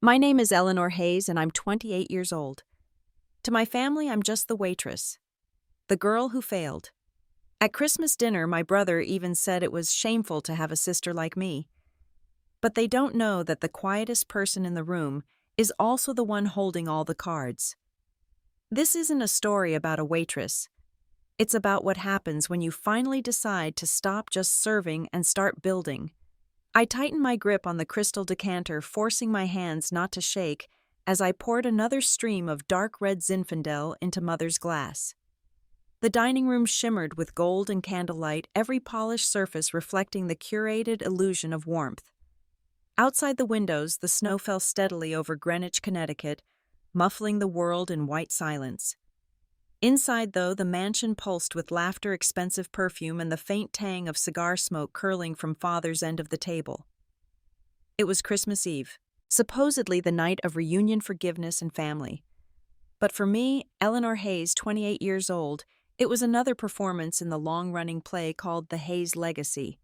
My name is Eleanor Hayes and I'm 28 years old. To my family, I'm just the waitress, the girl who failed. At Christmas dinner, my brother even said it was shameful to have a sister like me. But they don't know that the quietest person in the room is also the one holding all the cards. This isn't a story about a waitress. It's about what happens when you finally decide to stop just serving and start building. I tightened my grip on the crystal decanter, forcing my hands not to shake as I poured another stream of dark red Zinfandel into Mother's glass. The dining room shimmered with gold and candlelight, every polished surface reflecting the curated illusion of warmth. Outside the windows, the snow fell steadily over Greenwich, Connecticut, muffling the world in white silence. Inside, though, the mansion pulsed with laughter, expensive perfume, and the faint tang of cigar smoke curling from Father's end of the table. It was Christmas Eve, supposedly the night of reunion, forgiveness, and family. But for me, Eleanor Hayes, 28 years old, it was another performance in the long-running play called The Hayes Legacy.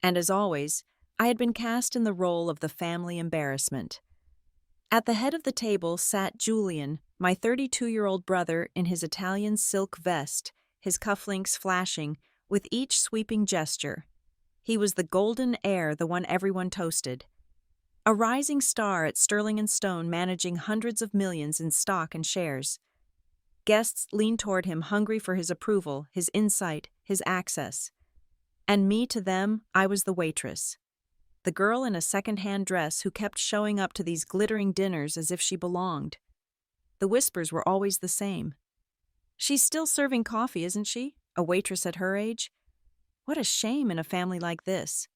And as always, I had been cast in the role of the family embarrassment. At the head of the table sat Julian, my 32-year-old brother, in his Italian silk vest, his cufflinks flashing with each sweeping gesture. He was the golden heir, the one everyone toasted. A rising star at Sterling & Stone, managing hundreds of millions in stock and shares. Guests leaned toward him, hungry for his approval, his insight, his access. And me, to them, I was the waitress. The girl in a second-hand dress who kept showing up to these glittering dinners as if she belonged. The whispers were always the same. "She's still serving coffee, isn't she? A waitress at her age? What a shame in a family like this."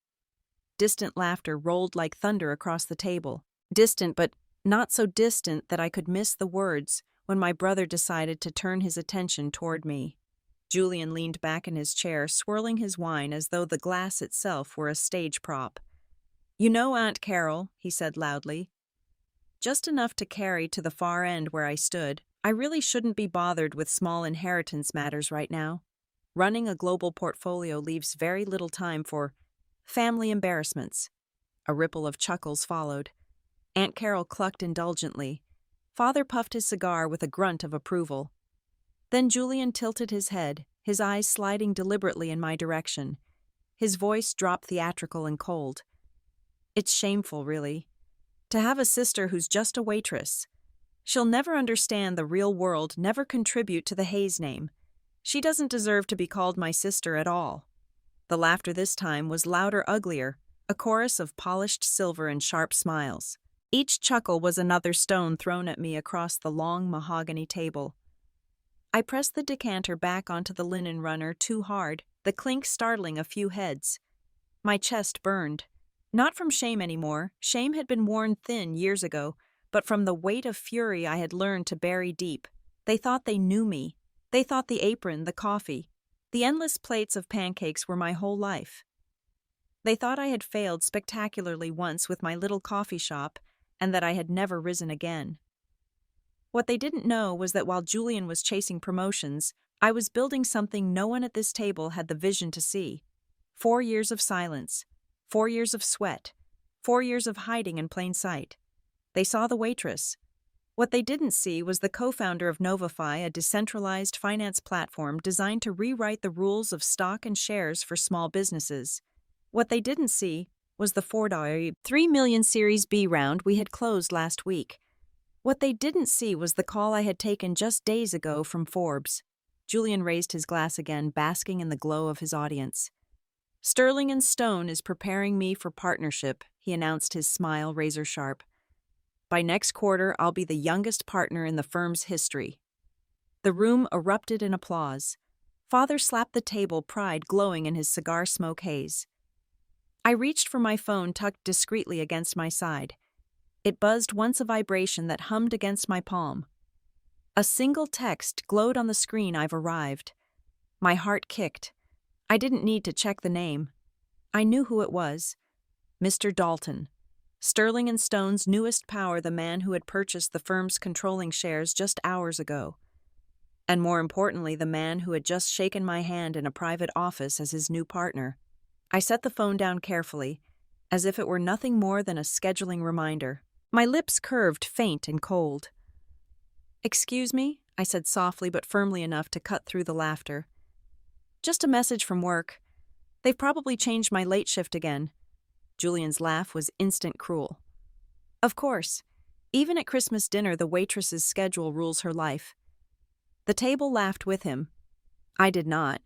Distant laughter rolled like thunder across the table. Distant, but not so distant that I could miss the words when my brother decided to turn his attention toward me. Julian leaned back in his chair, swirling his wine as though the glass itself were a stage prop. "You know, Aunt Carol," he said loudly. Just enough to carry to the far end where I stood. "I really shouldn't be bothered with small inheritance matters right now. Running a global portfolio leaves very little time for family embarrassments." A ripple of chuckles followed. Aunt Carol clucked indulgently. Father puffed his cigar with a grunt of approval. Then Julian tilted his head, his eyes sliding deliberately in my direction. His voice dropped theatrical and cold. "It's shameful, really. To have a sister who's just a waitress. She'll never understand the real world, never contribute to the Hayes name. She doesn't deserve to be called my sister at all." The laughter this time was louder, uglier, a chorus of polished silver and sharp smiles. Each chuckle was another stone thrown at me across the long mahogany table. I pressed the decanter back onto the linen runner too hard, the clink startling a few heads. My chest burned. Not from shame anymore. Shame had been worn thin years ago, but from the weight of fury I had learned to bury deep. They thought they knew me. They thought the apron, the coffee, the endless plates of pancakes were my whole life. They thought I had failed spectacularly once with my little coffee shop, and that I had never risen again. What they didn't know was that while Julian was chasing promotions, I was building something no one at this table had the vision to see. 4 years of silence. 4 years of sweat, 4 years of hiding in plain sight. They saw the waitress. What they didn't see was the co-founder of Novify, a decentralized finance platform designed to rewrite the rules of stock and shares for small businesses. What they didn't see was the $4.3 million Series B round we had closed last week. What they didn't see was the call I had taken just days ago from Forbes. Julian raised his glass again, basking in the glow of his audience. "Sterling & Stone is preparing me for partnership," he announced, his smile razor sharp. "By next quarter, I'll be the youngest partner in the firm's history." The room erupted in applause. Father slapped the table, pride glowing in his cigar smoke haze. I reached for my phone tucked discreetly against my side. It buzzed once, a vibration that hummed against my palm. A single text glowed on the screen. "I've arrived." My heart kicked. I didn't need to check the name. I knew who it was. Mr. Dalton. Sterling & Stone's newest power, the man who had purchased the firm's controlling shares just hours ago. And more importantly, the man who had just shaken my hand in a private office as his new partner. I set the phone down carefully, as if it were nothing more than a scheduling reminder. My lips curved, faint and cold. "Excuse me," I said softly but firmly enough to cut through the laughter. "Just a message from work. They've probably changed my late shift again." Julian's laugh was instant cruel. Of course. Even at Christmas dinner, the waitress's schedule rules her life. The table laughed with him. I did not.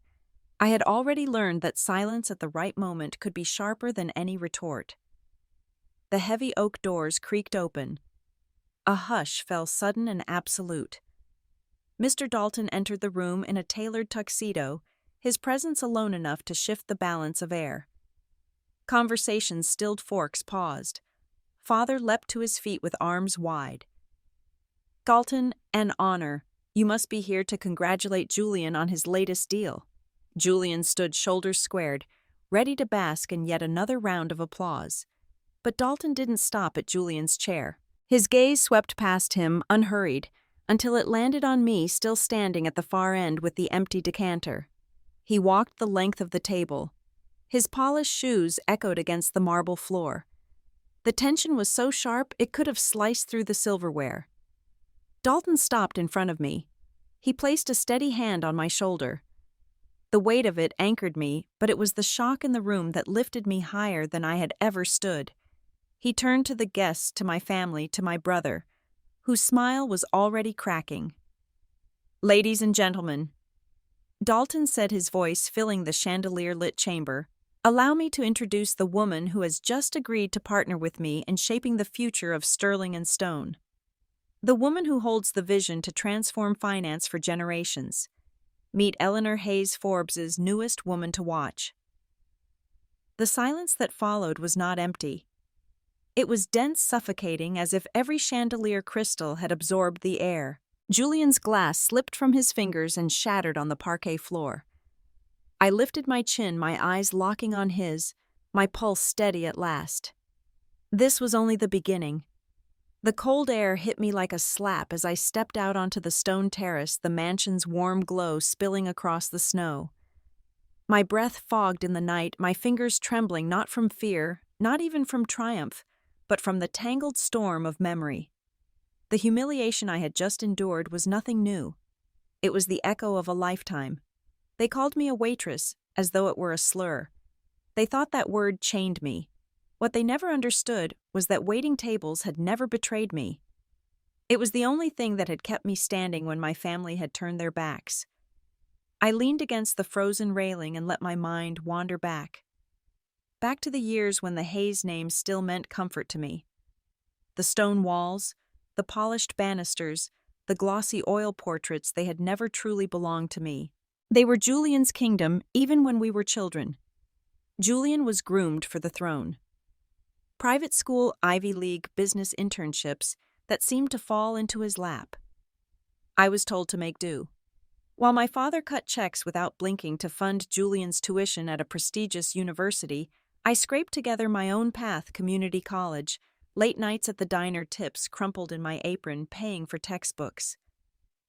I had already learned that silence at the right moment could be sharper than any retort. The heavy oak doors creaked open. A hush fell sudden and absolute. Mr. Dalton entered the room in a tailored tuxedo, his presence alone enough to shift the balance of air. Conversation's stilled forks paused. Father leapt to his feet with arms wide. "Dalton, an honor. You must be here to congratulate Julian on his latest deal." Julian stood shoulders squared, ready to bask in yet another round of applause. But Dalton didn't stop at Julian's chair. His gaze swept past him, unhurried, until it landed on me still standing at the far end with the empty decanter. He walked the length of the table. His polished shoes echoed against the marble floor. The tension was so sharp it could have sliced through the silverware. Dalton stopped in front of me. He placed a steady hand on my shoulder. The weight of it anchored me, but it was the shock in the room that lifted me higher than I had ever stood. He turned to the guests, to my family, to my brother, whose smile was already cracking. "Ladies and gentlemen," Dalton said, his voice filling the chandelier-lit chamber, "allow me to introduce the woman who has just agreed to partner with me in shaping the future of Sterling and Stone. The woman who holds the vision to transform finance for generations. Meet Eleanor Hayes, Forbes' newest woman to watch." The silence that followed was not empty. It was dense, suffocating, as if every chandelier crystal had absorbed the air. Julian's glass slipped from his fingers and shattered on the parquet floor. I lifted my chin, my eyes locking on his, my pulse steady at last. This was only the beginning. The cold air hit me like a slap as I stepped out onto the stone terrace, the mansion's warm glow spilling across the snow. My breath fogged in the night, my fingers trembling not from fear, not even from triumph, but from the tangled storm of memory. The humiliation I had just endured was nothing new. It was the echo of a lifetime. They called me a waitress, as though it were a slur. They thought that word chained me. What they never understood was that waiting tables had never betrayed me. It was the only thing that had kept me standing when my family had turned their backs. I leaned against the frozen railing and let my mind wander back. Back to the years when the Hayes name still meant comfort to me. The stone walls, the polished banisters, the glossy oil portraits, they had never truly belonged to me. They were Julian's kingdom even when we were children. Julian was groomed for the throne. Private school, Ivy League, business internships that seemed to fall into his lap. I was told to make do. While my father cut checks without blinking to fund Julian's tuition at a prestigious university, I scraped together my own path, community college, late nights at the diner, tips crumpled in my apron, paying for textbooks.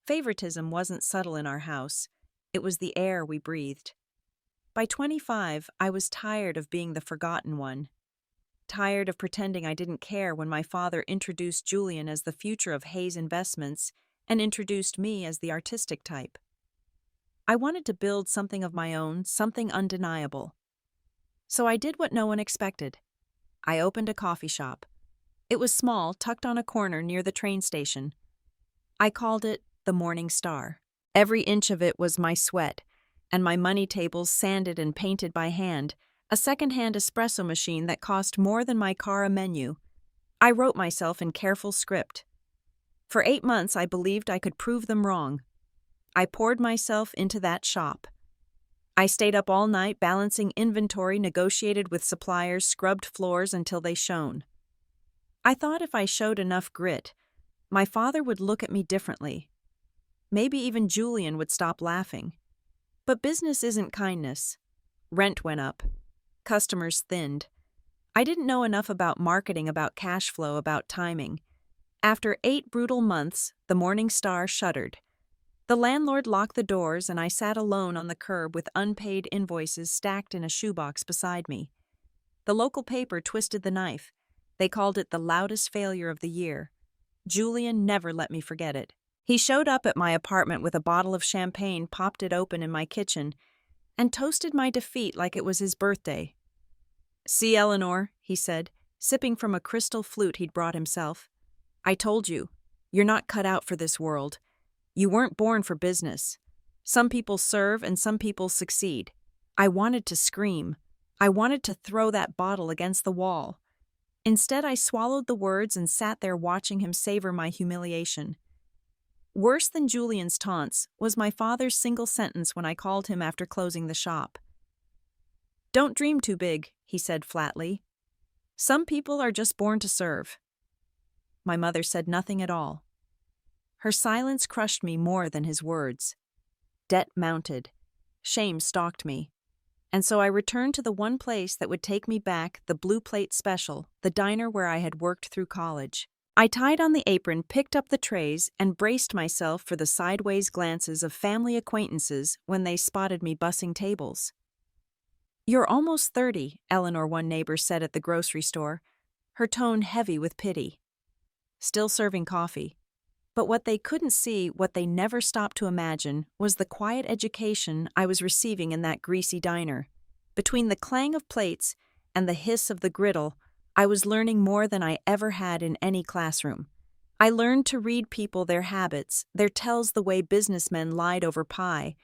Favoritism wasn't subtle in our house. It was the air we breathed. By 25, I was tired of being the forgotten one. Tired of pretending I didn't care when my father introduced Julian as the future of Hayes Investments and introduced me as the artistic type. I wanted to build something of my own, something undeniable. So I did what no one expected. I opened a coffee shop. It was small, tucked on a corner near the train station. I called it the Morning Star. Every inch of it was my sweat, and my money tables sanded and painted by hand, a second-hand espresso machine that cost more than my car a menu. I wrote myself in careful script. For 8 months I believed I could prove them wrong. I poured myself into that shop. I stayed up all night balancing inventory, negotiated with suppliers, scrubbed floors until they shone. I thought if I showed enough grit, my father would look at me differently. Maybe even Julian would stop laughing. But business isn't kindness. Rent went up. Customers thinned. I didn't know enough about marketing, about cash flow, about timing. After 8 brutal months, the Morning Star shuttered. The landlord locked the doors, and I sat alone on the curb with unpaid invoices stacked in a shoebox beside me. The local paper twisted the knife. They called it the loudest failure of the year. Julian never let me forget it. He showed up at my apartment with a bottle of champagne, popped it open in my kitchen, and toasted my defeat like it was his birthday. "See, Eleanor," he said, sipping from a crystal flute he'd brought himself. "I told you, you're not cut out for this world. You weren't born for business. Some people serve and some people succeed." I wanted to scream. I wanted to throw that bottle against the wall. Instead, I swallowed the words and sat there watching him savor my humiliation. Worse than Julian's taunts was my father's single sentence when I called him after closing the shop. "Don't dream too big," he said flatly. "Some people are just born to serve." My mother said nothing at all. Her silence crushed me more than his words. Debt mounted. Shame stalked me. And so I returned to the one place that would take me back, the Blue Plate Special, the diner where I had worked through college. I tied on the apron, picked up the trays, and braced myself for the sideways glances of family acquaintances when they spotted me bussing tables. "You're almost 30, Eleanor," one neighbor said at the grocery store, her tone heavy with pity. Still serving coffee. But what they couldn't see, what they never stopped to imagine, was the quiet education I was receiving in that greasy diner. Between the clang of plates and the hiss of the griddle, I was learning more than I ever had in any classroom. I learned to read people, their habits, their tells, the way businessmen lied over pie,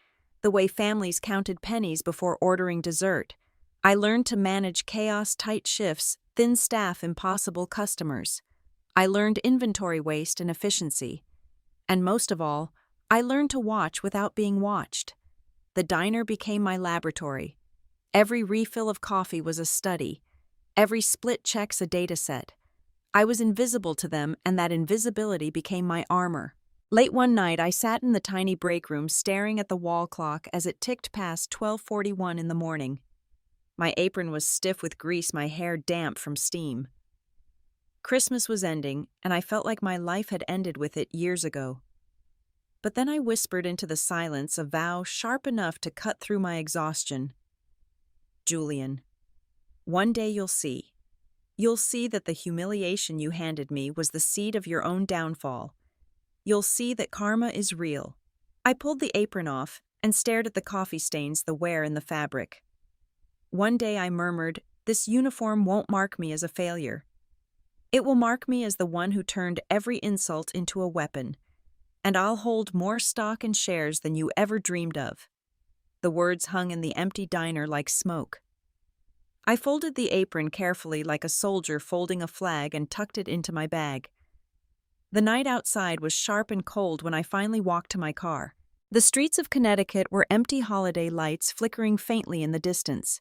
the way families counted pennies before ordering dessert. I learned to manage chaos, tight shifts, thin staff, impossible customers. I learned inventory waste and efficiency. And most of all, I learned to watch without being watched. The diner became my laboratory. Every refill of coffee was a study. Every split check's a data set. I was invisible to them, and that invisibility became my armor. Late one night, I sat in the tiny break room staring at the wall clock as it ticked past 12:41 in the morning. My apron was stiff with grease, my hair damp from steam. Christmas was ending, and I felt like my life had ended with it years ago. But then I whispered into the silence a vow sharp enough to cut through my exhaustion. "Julian, one day you'll see. You'll see that the humiliation you handed me was the seed of your own downfall. You'll see that karma is real." I pulled the apron off and stared at the coffee stains, the wear in the fabric. One day, I murmured, "This uniform won't mark me as a failure. It will mark me as the one who turned every insult into a weapon, and I'll hold more stock and shares than you ever dreamed of." The words hung in the empty diner like smoke. I folded the apron carefully like a soldier folding a flag and tucked it into my bag. The night outside was sharp and cold when I finally walked to my car. The streets of Connecticut were empty, holiday lights flickering faintly in the distance.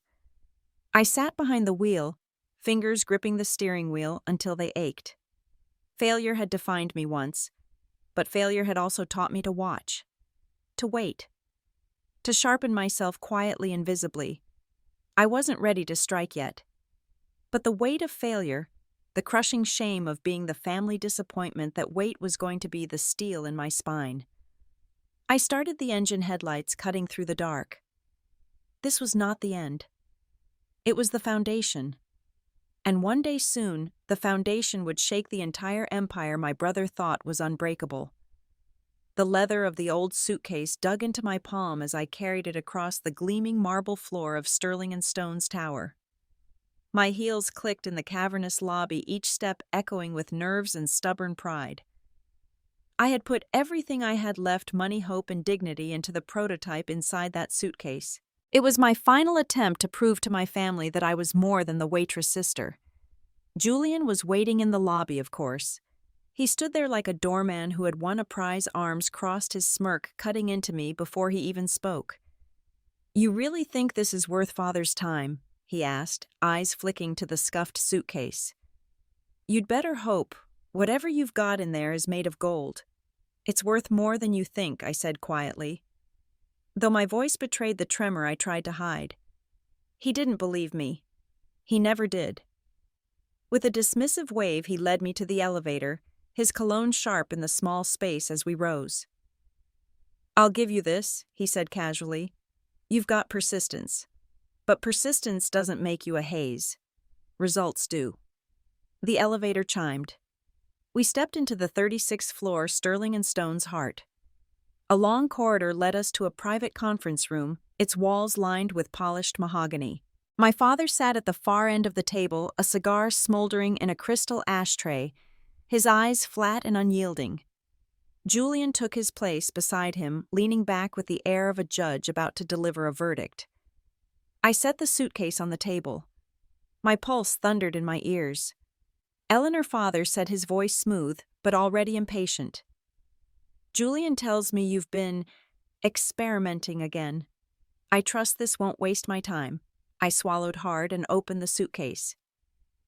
I sat behind the wheel, fingers gripping the steering wheel until they ached. Failure had defined me once, but failure had also taught me to watch, to wait, to sharpen myself quietly and visibly. I wasn't ready to strike yet. But the weight of failure, the crushing shame of being the family disappointment, that weight was going to be the steel in my spine. I started the engine headlights, cutting through the dark. This was not the end. It was the foundation. And one day soon, the foundation would shake the entire empire my brother thought was unbreakable. The leather of the old suitcase dug into my palm as I carried it across the gleaming marble floor of Sterling and Stone's tower. My heels clicked in the cavernous lobby, each step echoing with nerves and stubborn pride. I had put everything I had left, money, hope, and dignity, into the prototype inside that suitcase. It was my final attempt to prove to my family that I was more than the waitress sister. Julian was waiting in the lobby, of course. He stood there like a doorman who had won a prize, arms crossed, his smirk cutting into me before he even spoke. "You really think this is worth Father's time?" he asked, eyes flicking to the scuffed suitcase. "You'd better hope whatever you've got in there is made of gold. It's worth more than you think," I said quietly. Though my voice betrayed the tremor I tried to hide. He didn't believe me. He never did. With a dismissive wave, he led me to the elevator, his cologne sharp in the small space as we rose. "I'll give you this," he said casually. "You've got persistence. But persistence doesn't make you a Hayes. Results do." The elevator chimed. We stepped into the 36th floor Sterling & Stone's heart. A long corridor led us to a private conference room, its walls lined with polished mahogany. My father sat at the far end of the table, a cigar smoldering in a crystal ashtray, his eyes flat and unyielding. Julian took his place beside him, leaning back with the air of a judge about to deliver a verdict. I set the suitcase on the table. My pulse thundered in my ears. Eleanor father said, his voice smooth, but already impatient. Julian tells me you've been experimenting again. I trust this won't waste my time. I swallowed hard and opened the suitcase.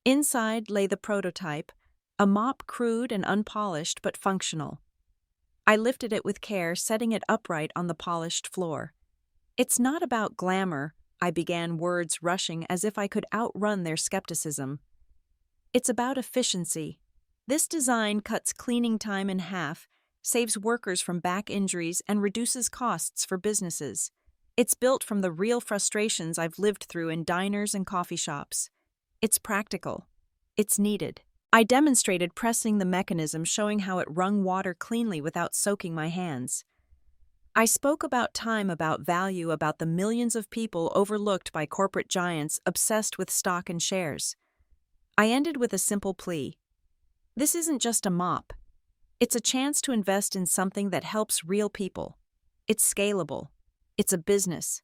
Inside lay the prototype, a mop crude and unpolished but functional. I lifted it with care, setting it upright on the polished floor. It's not about glamour, I began, words rushing as if I could outrun their skepticism. It's about efficiency. This design cuts cleaning time in half, saves workers from back injuries, and reduces costs for businesses. It's built from the real frustrations I've lived through in diners and coffee shops. It's practical. It's needed. I demonstrated pressing the mechanism, showing how it wrung water cleanly without soaking my hands. I spoke about time, about value, about the millions of people overlooked by corporate giants obsessed with stock and shares. I ended with a simple plea. This isn't just a mop. It's a chance to invest in something that helps real people. It's scalable. It's a business.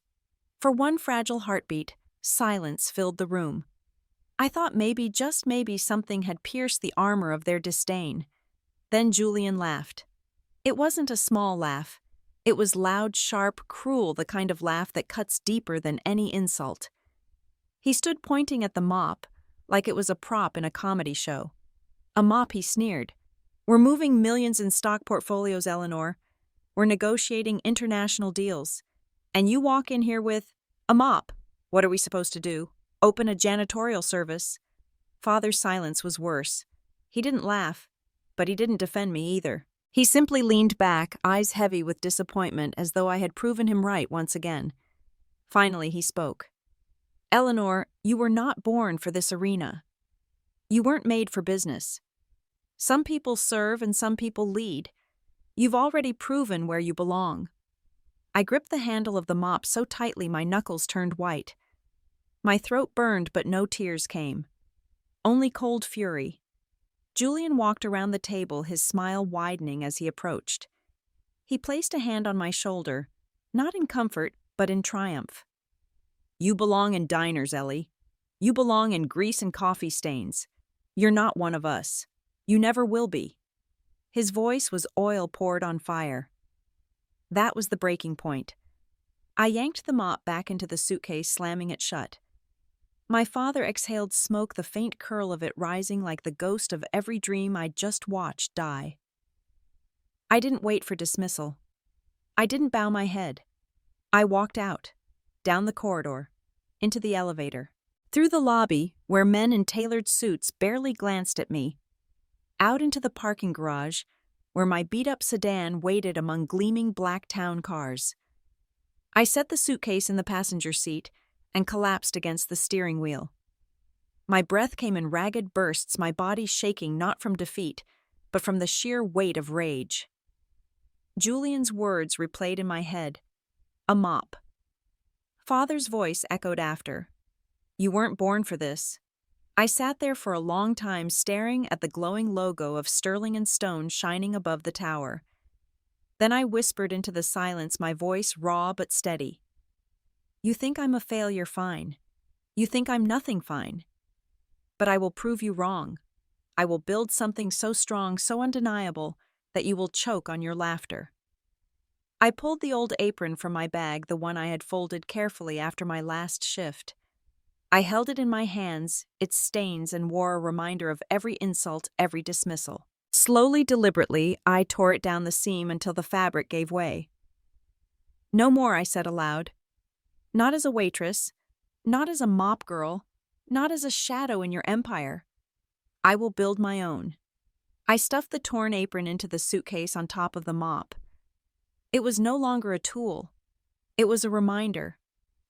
For one fragile heartbeat, silence filled the room. I thought maybe, just maybe, something had pierced the armor of their disdain. Then Julian laughed. It wasn't a small laugh. It was loud, sharp, cruel, the kind of laugh that cuts deeper than any insult. He stood pointing at the mop, like it was a prop in a comedy show. A mop, he sneered. We're moving millions in stock portfolios, Eleanor. We're negotiating international deals. And you walk in here with a mop. What are we supposed to do? Open a janitorial service? Father's silence was worse. He didn't laugh, but he didn't defend me either. He simply leaned back, eyes heavy with disappointment, as though I had proven him right once again. Finally, he spoke. Eleanor, you were not born for this arena. You weren't made for business. Some people serve and some people lead. You've already proven where you belong. I gripped the handle of the mop so tightly my knuckles turned white. My throat burned, but no tears came. Only cold fury. Julian walked around the table, his smile widening as he approached. He placed a hand on my shoulder, not in comfort, but in triumph. You belong in diners, Ellie. You belong in grease and coffee stains. You're not one of us. You never will be. His voice was oil poured on fire. That was the breaking point. I yanked the mop back into the suitcase, slamming it shut. My father exhaled smoke, the faint curl of it rising like the ghost of every dream I'd just watched die. I didn't wait for dismissal. I didn't bow my head. I walked out, down the corridor, into the elevator, through the lobby where men in tailored suits barely glanced at me, out into the parking garage where my beat-up sedan waited among gleaming black town cars. I set the suitcase in the passenger seat and collapsed against the steering wheel. My breath came in ragged bursts, my body shaking not from defeat, but from the sheer weight of rage. Julian's words replayed in my head. A mop. Father's voice echoed after. You weren't born for this. I sat there for a long time, staring at the glowing logo of Sterling & Stone shining above the tower. Then I whispered into the silence, my voice raw but steady. You think I'm a failure, fine. You think I'm nothing, fine. But I will prove you wrong. I will build something so strong, so undeniable, that you will choke on your laughter. I pulled the old apron from my bag, the one I had folded carefully after my last shift. I held it in my hands, its stains, and wore a reminder of every insult, every dismissal. Slowly, deliberately, I tore it down the seam until the fabric gave way. No more, I said aloud. Not as a waitress, not as a mop girl, not as a shadow in your empire. I will build my own. I stuffed the torn apron into the suitcase on top of the mop. It was no longer a tool. It was a reminder,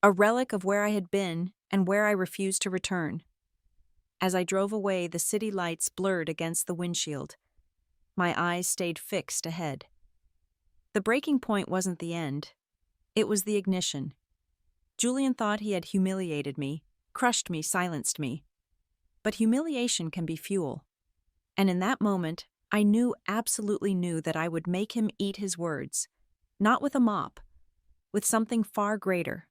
a relic of where I had been and where I refused to return. As I drove away, the city lights blurred against the windshield. My eyes stayed fixed ahead. The breaking point wasn't the end. It was the ignition. Julian thought he had humiliated me, crushed me, silenced me. But humiliation can be fuel. And in that moment, I absolutely knew that I would make him eat his words. Not with a mop, with something far greater.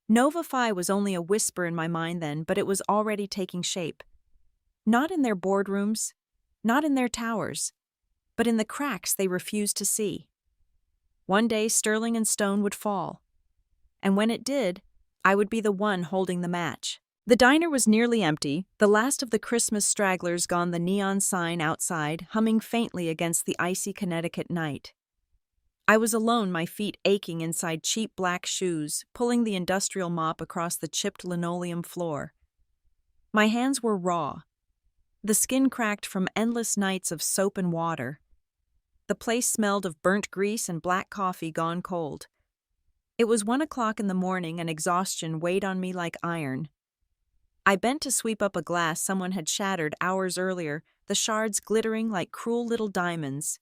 Nova Phi was only a whisper in my mind then, but it was already taking shape. Not in their boardrooms, not in their towers, but in the cracks they refused to see. One day Sterling and Stone would fall. And when it did, I would be the one holding the match. The diner was nearly empty, the last of the Christmas stragglers gone, the neon sign outside humming faintly against the icy Connecticut night. I was alone, my feet aching inside cheap black shoes, pulling the industrial mop across the chipped linoleum floor. My hands were raw, the skin cracked from endless nights of soap and water. The place smelled of burnt grease and black coffee gone cold. It was 1 o'clock in the morning and exhaustion weighed on me like iron. I bent to sweep up a glass someone had shattered hours earlier, the shards glittering like cruel little diamonds.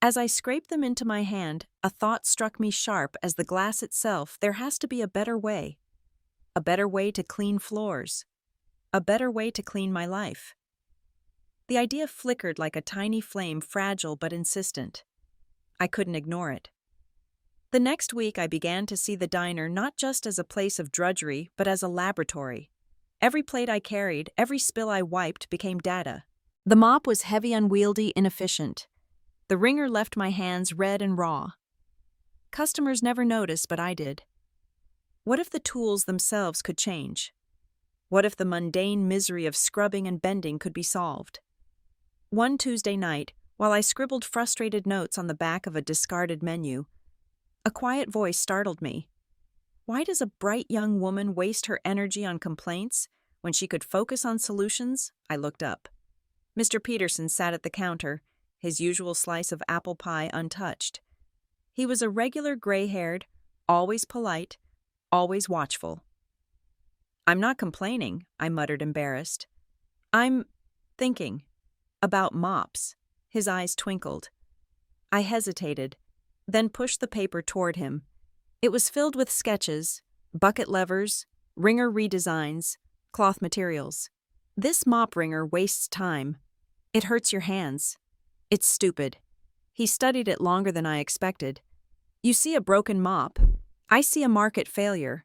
As I scraped them into my hand, a thought struck me sharp as the glass itself. There has to be a better way. A better way to clean floors. A better way to clean my life. The idea flickered like a tiny flame, fragile but insistent. I couldn't ignore it. The next week I began to see the diner not just as a place of drudgery, but as a laboratory. Every plate I carried, every spill I wiped became data. The mop was heavy, unwieldy, inefficient. The wringer left my hands red and raw. Customers never noticed, but I did. What if the tools themselves could change? What if the mundane misery of scrubbing and bending could be solved? One Tuesday night, while I scribbled frustrated notes on the back of a discarded menu, a quiet voice startled me. Why does a bright young woman waste her energy on complaints when she could focus on solutions? I looked up. Mr. Peterson sat at the counter, his usual slice of apple pie untouched. He was a regular gray-haired, always polite, always watchful. "I'm not complaining," I muttered, embarrassed. "I'm thinking about mops." His eyes twinkled. I hesitated, then pushed the paper toward him. It was filled with sketches, bucket levers, wringer redesigns, cloth materials. "This mop wringer wastes time. It hurts your hands. It's stupid." He studied it longer than I expected. "You see a broken mop. I see a market failure."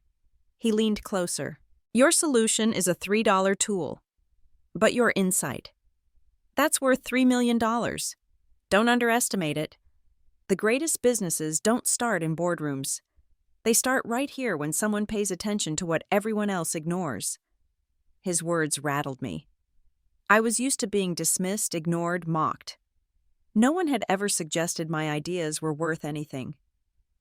He leaned closer. "Your solution is a $3 tool. But your insight, that's worth $3 million. Don't underestimate it. The greatest businesses don't start in boardrooms. They start right here when someone pays attention to what everyone else ignores." His words rattled me. I was used to being dismissed, ignored, mocked. No one had ever suggested my ideas were worth anything.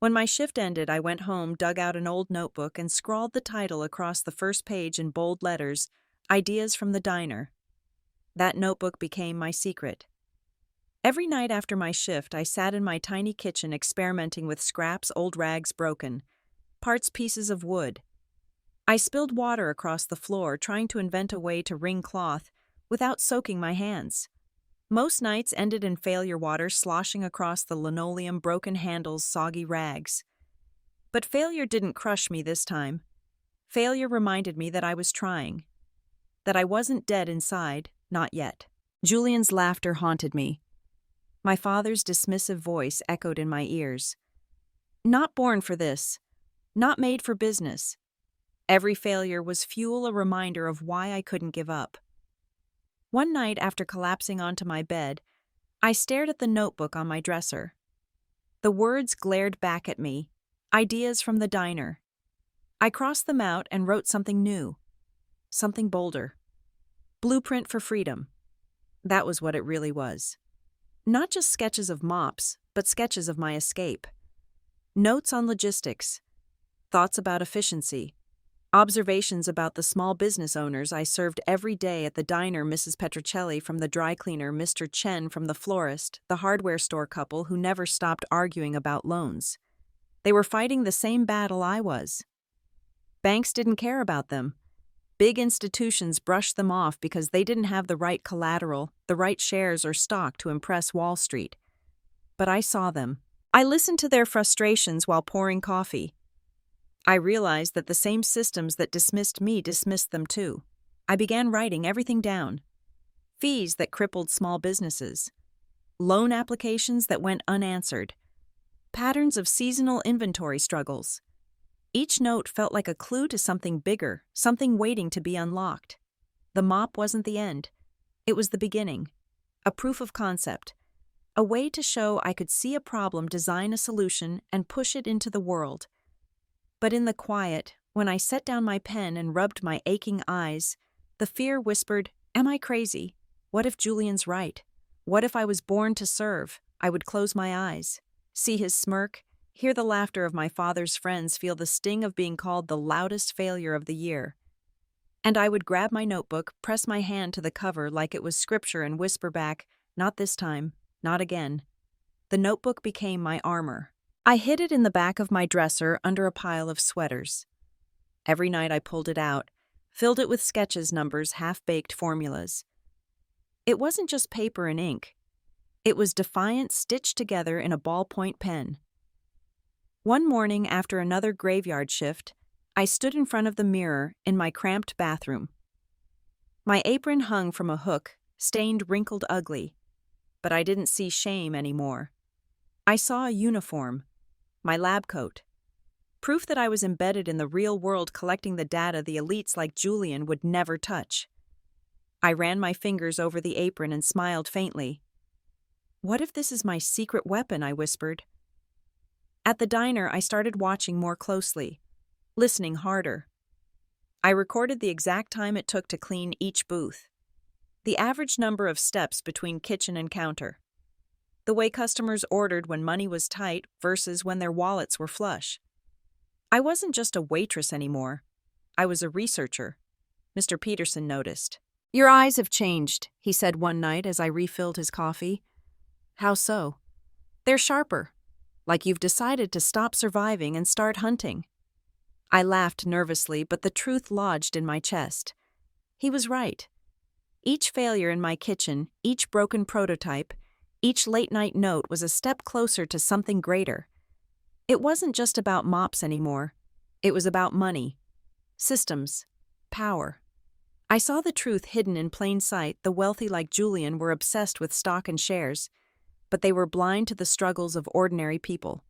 When my shift ended, I went home, dug out an old notebook, and scrawled the title across the first page in bold letters, "Ideas from the Diner." That notebook became my secret. Every night after my shift, I sat in my tiny kitchen experimenting with scraps, old rags broken, parts, pieces of wood. I spilled water across the floor, trying to invent a way to wring cloth without soaking my hands. Most nights ended in failure water sloshing across the linoleum, broken handles, soggy rags. But failure didn't crush me this time. Failure reminded me that I was trying. That I wasn't dead inside, not yet. Julian's laughter haunted me. My father's dismissive voice echoed in my ears. "Not born for this. Not made for business." Every failure was fuel, a reminder of why I couldn't give up. One night after collapsing onto my bed, I stared at the notebook on my dresser. The words glared back at me, "Ideas from the Diner." I crossed them out and wrote something new, something bolder. Blueprint for freedom. That was what it really was. Not just sketches of mops, but sketches of my escape. Notes on logistics, thoughts about efficiency, observations about the small business owners I served every day at the diner, Mrs. Petrocelli from the dry cleaner, Mr. Chen from the florist, the hardware store couple who never stopped arguing about loans. They were fighting the same battle I was. Banks didn't care about them. Big institutions brushed them off because they didn't have the right collateral, the right shares or stock to impress Wall Street. But I saw them. I listened to their frustrations while pouring coffee. I realized that the same systems that dismissed me dismissed them too. I began writing everything down. Fees that crippled small businesses. Loan applications that went unanswered. Patterns of seasonal inventory struggles. Each note felt like a clue to something bigger, something waiting to be unlocked. The mop wasn't the end. It was the beginning. A proof of concept. A way to show I could see a problem, design a solution, and push it into the world. But in the quiet, when I set down my pen and rubbed my aching eyes, the fear whispered, "Am I crazy? What if Julian's right? What if I was born to serve?" I would close my eyes, see his smirk, hear the laughter of my father's friends, feel the sting of being called the loudest failure of the year. And I would grab my notebook, press my hand to the cover like it was scripture and whisper back, "Not this time, not again." The notebook became my armor. I hid it in the back of my dresser under a pile of sweaters. Every night I pulled it out, filled it with sketches, numbers, half-baked formulas. It wasn't just paper and ink. It was defiance stitched together in a ballpoint pen. One morning after another graveyard shift, I stood in front of the mirror in my cramped bathroom. My apron hung from a hook, stained, wrinkled, ugly. But I didn't see shame anymore. I saw a uniform, my lab coat. Proof that I was embedded in the real world, collecting the data the elites like Julian would never touch. I ran my fingers over the apron and smiled faintly. "What if this is my secret weapon?" I whispered. At the diner, I started watching more closely, listening harder. I recorded the exact time it took to clean each booth, the average number of steps between kitchen and counter, the way customers ordered when money was tight versus when their wallets were flush. I wasn't just a waitress anymore. I was a researcher. Mr. Peterson noticed. "Your eyes have changed," he said one night as I refilled his coffee. "How so?" "They're sharper. Like you've decided to stop surviving and start hunting." I laughed nervously, but the truth lodged in my chest. He was right. Each failure in my kitchen, each broken prototype, each late-night note was a step closer to something greater. It wasn't just about mops anymore. It was about money, systems, power. I saw the truth hidden in plain sight. The wealthy like Julian were obsessed with stock and shares, but they were blind to the struggles of ordinary people.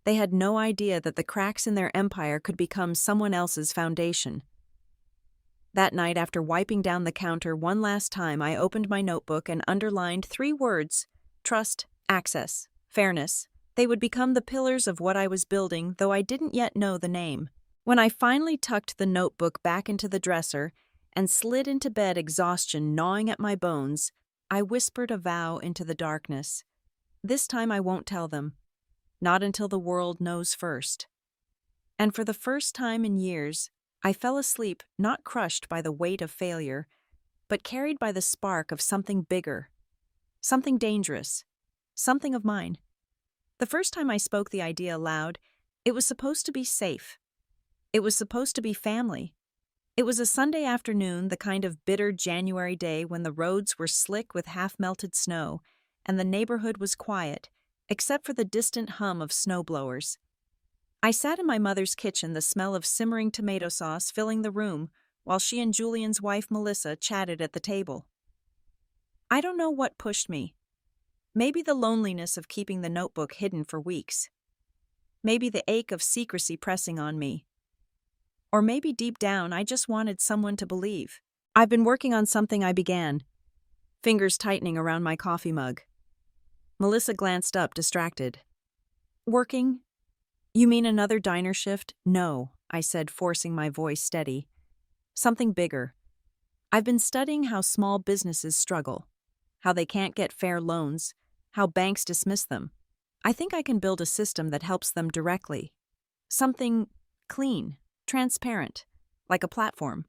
They had no idea that the cracks in their empire could become someone else's foundation. That night, after wiping down the counter one last time, I opened my notebook and underlined 3 words: trust, access, fairness. They would become the pillars of what I was building, though I didn't yet know the name. When I finally tucked the notebook back into the dresser and slid into bed, exhaustion gnawing at my bones, I whispered a vow into the darkness. This time I won't tell them. Not until the world knows first. And for the first time in years, I fell asleep not crushed by the weight of failure, but carried by the spark of something bigger, something dangerous, something of mine. The first time I spoke the idea aloud, it was supposed to be safe. It was supposed to be family. It was a Sunday afternoon, the kind of bitter January day when the roads were slick with half-melted snow, and the neighborhood was quiet, except for the distant hum of snowblowers. I sat in my mother's kitchen, the smell of simmering tomato sauce filling the room, while she and Julian's wife Melissa chatted at the table. I don't know what pushed me. Maybe the loneliness of keeping the notebook hidden for weeks. Maybe the ache of secrecy pressing on me. Or maybe deep down I just wanted someone to believe. I've been working on something I began, fingers tightening around my coffee mug. Melissa glanced up, distracted. "Working? You mean another diner shift?" "No," I said, forcing my voice steady. "Something bigger. I've been studying how small businesses struggle, how they can't get fair loans, how banks dismiss them. I think I can build a system that helps them directly. Something clean, transparent, like a platform."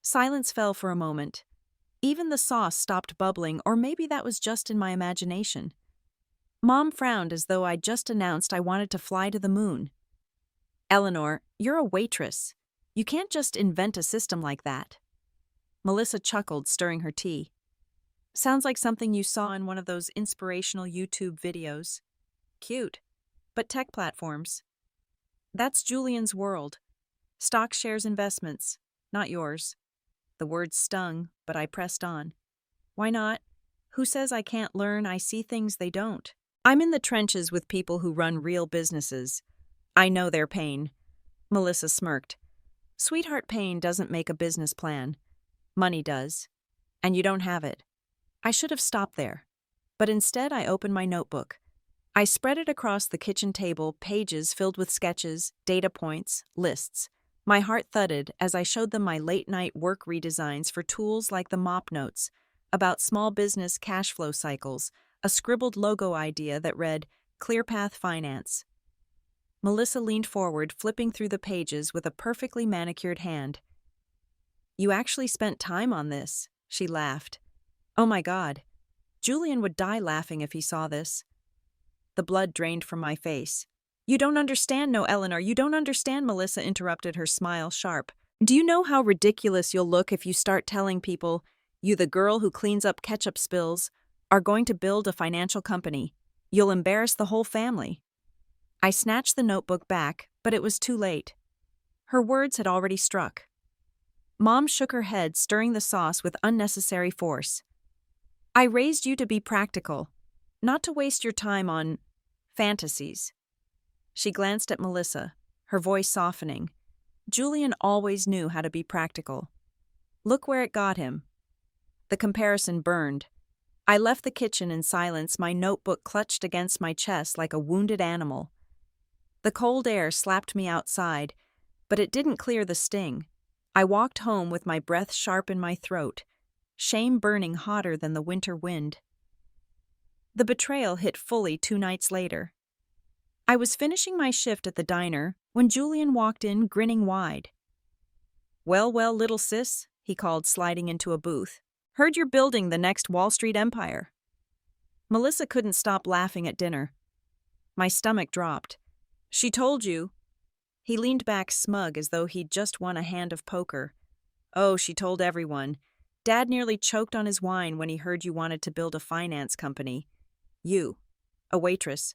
Silence fell for a moment. Even the sauce stopped bubbling, or maybe that was just in my imagination. Mom frowned as though I'd just announced I wanted to fly to the moon. "Eleanor, you're a waitress. You can't just invent a system like that. Melissa chuckled, stirring her tea. Sounds like something you saw in one of those inspirational YouTube videos. Cute. But tech platforms. That's Julian's world. Stock shares investments, not yours. The words stung, but I pressed on. Why not? Who says I can't learn? I see things they don't. I'm in the trenches with people who run real businesses. I know their pain. Melissa smirked. Sweetheart, pain doesn't make a business plan. Money does. And you don't have it. I should have stopped there. But instead I opened my notebook. I spread it across the kitchen table, pages filled with sketches, data points, lists. My heart thudded as I showed them my late-night work redesigns for tools like the mop notes, about small business cash flow cycles, a scribbled logo idea that read, ClearPath Finance. Melissa leaned forward, flipping through the pages with a perfectly manicured hand. You actually spent time on this, she laughed. Oh my God. Julian would die laughing if he saw this. The blood drained from my face. You don't understand, no, Eleanor, you don't understand, Melissa interrupted, her smile sharp. Do you know how ridiculous you'll look if you start telling people, you, the girl who cleans up ketchup spills, are going to build a financial company? You'll embarrass the whole family. I snatched the notebook back, but it was too late. Her words had already struck. Mom shook her head, stirring the sauce with unnecessary force. I raised you to be practical, not to waste your time on fantasies. She glanced at Melissa, her voice softening. Julian always knew how to be practical. Look where it got him. The comparison burned. I left the kitchen in silence, my notebook clutched against my chest like a wounded animal. The cold air slapped me outside, but it didn't clear the sting. I walked home with my breath sharp in my throat, shame burning hotter than the winter wind. The betrayal hit fully 2 nights later. I was finishing my shift at the diner when Julian walked in, grinning wide. Well, little sis, he called, sliding into a booth. Heard you're building the next Wall Street empire. Melissa couldn't stop laughing at dinner. My stomach dropped. She told you. He leaned back smug as though he'd just won a hand of poker. Oh, she told everyone. Dad nearly choked on his wine when he heard you wanted to build a finance company. You, a waitress.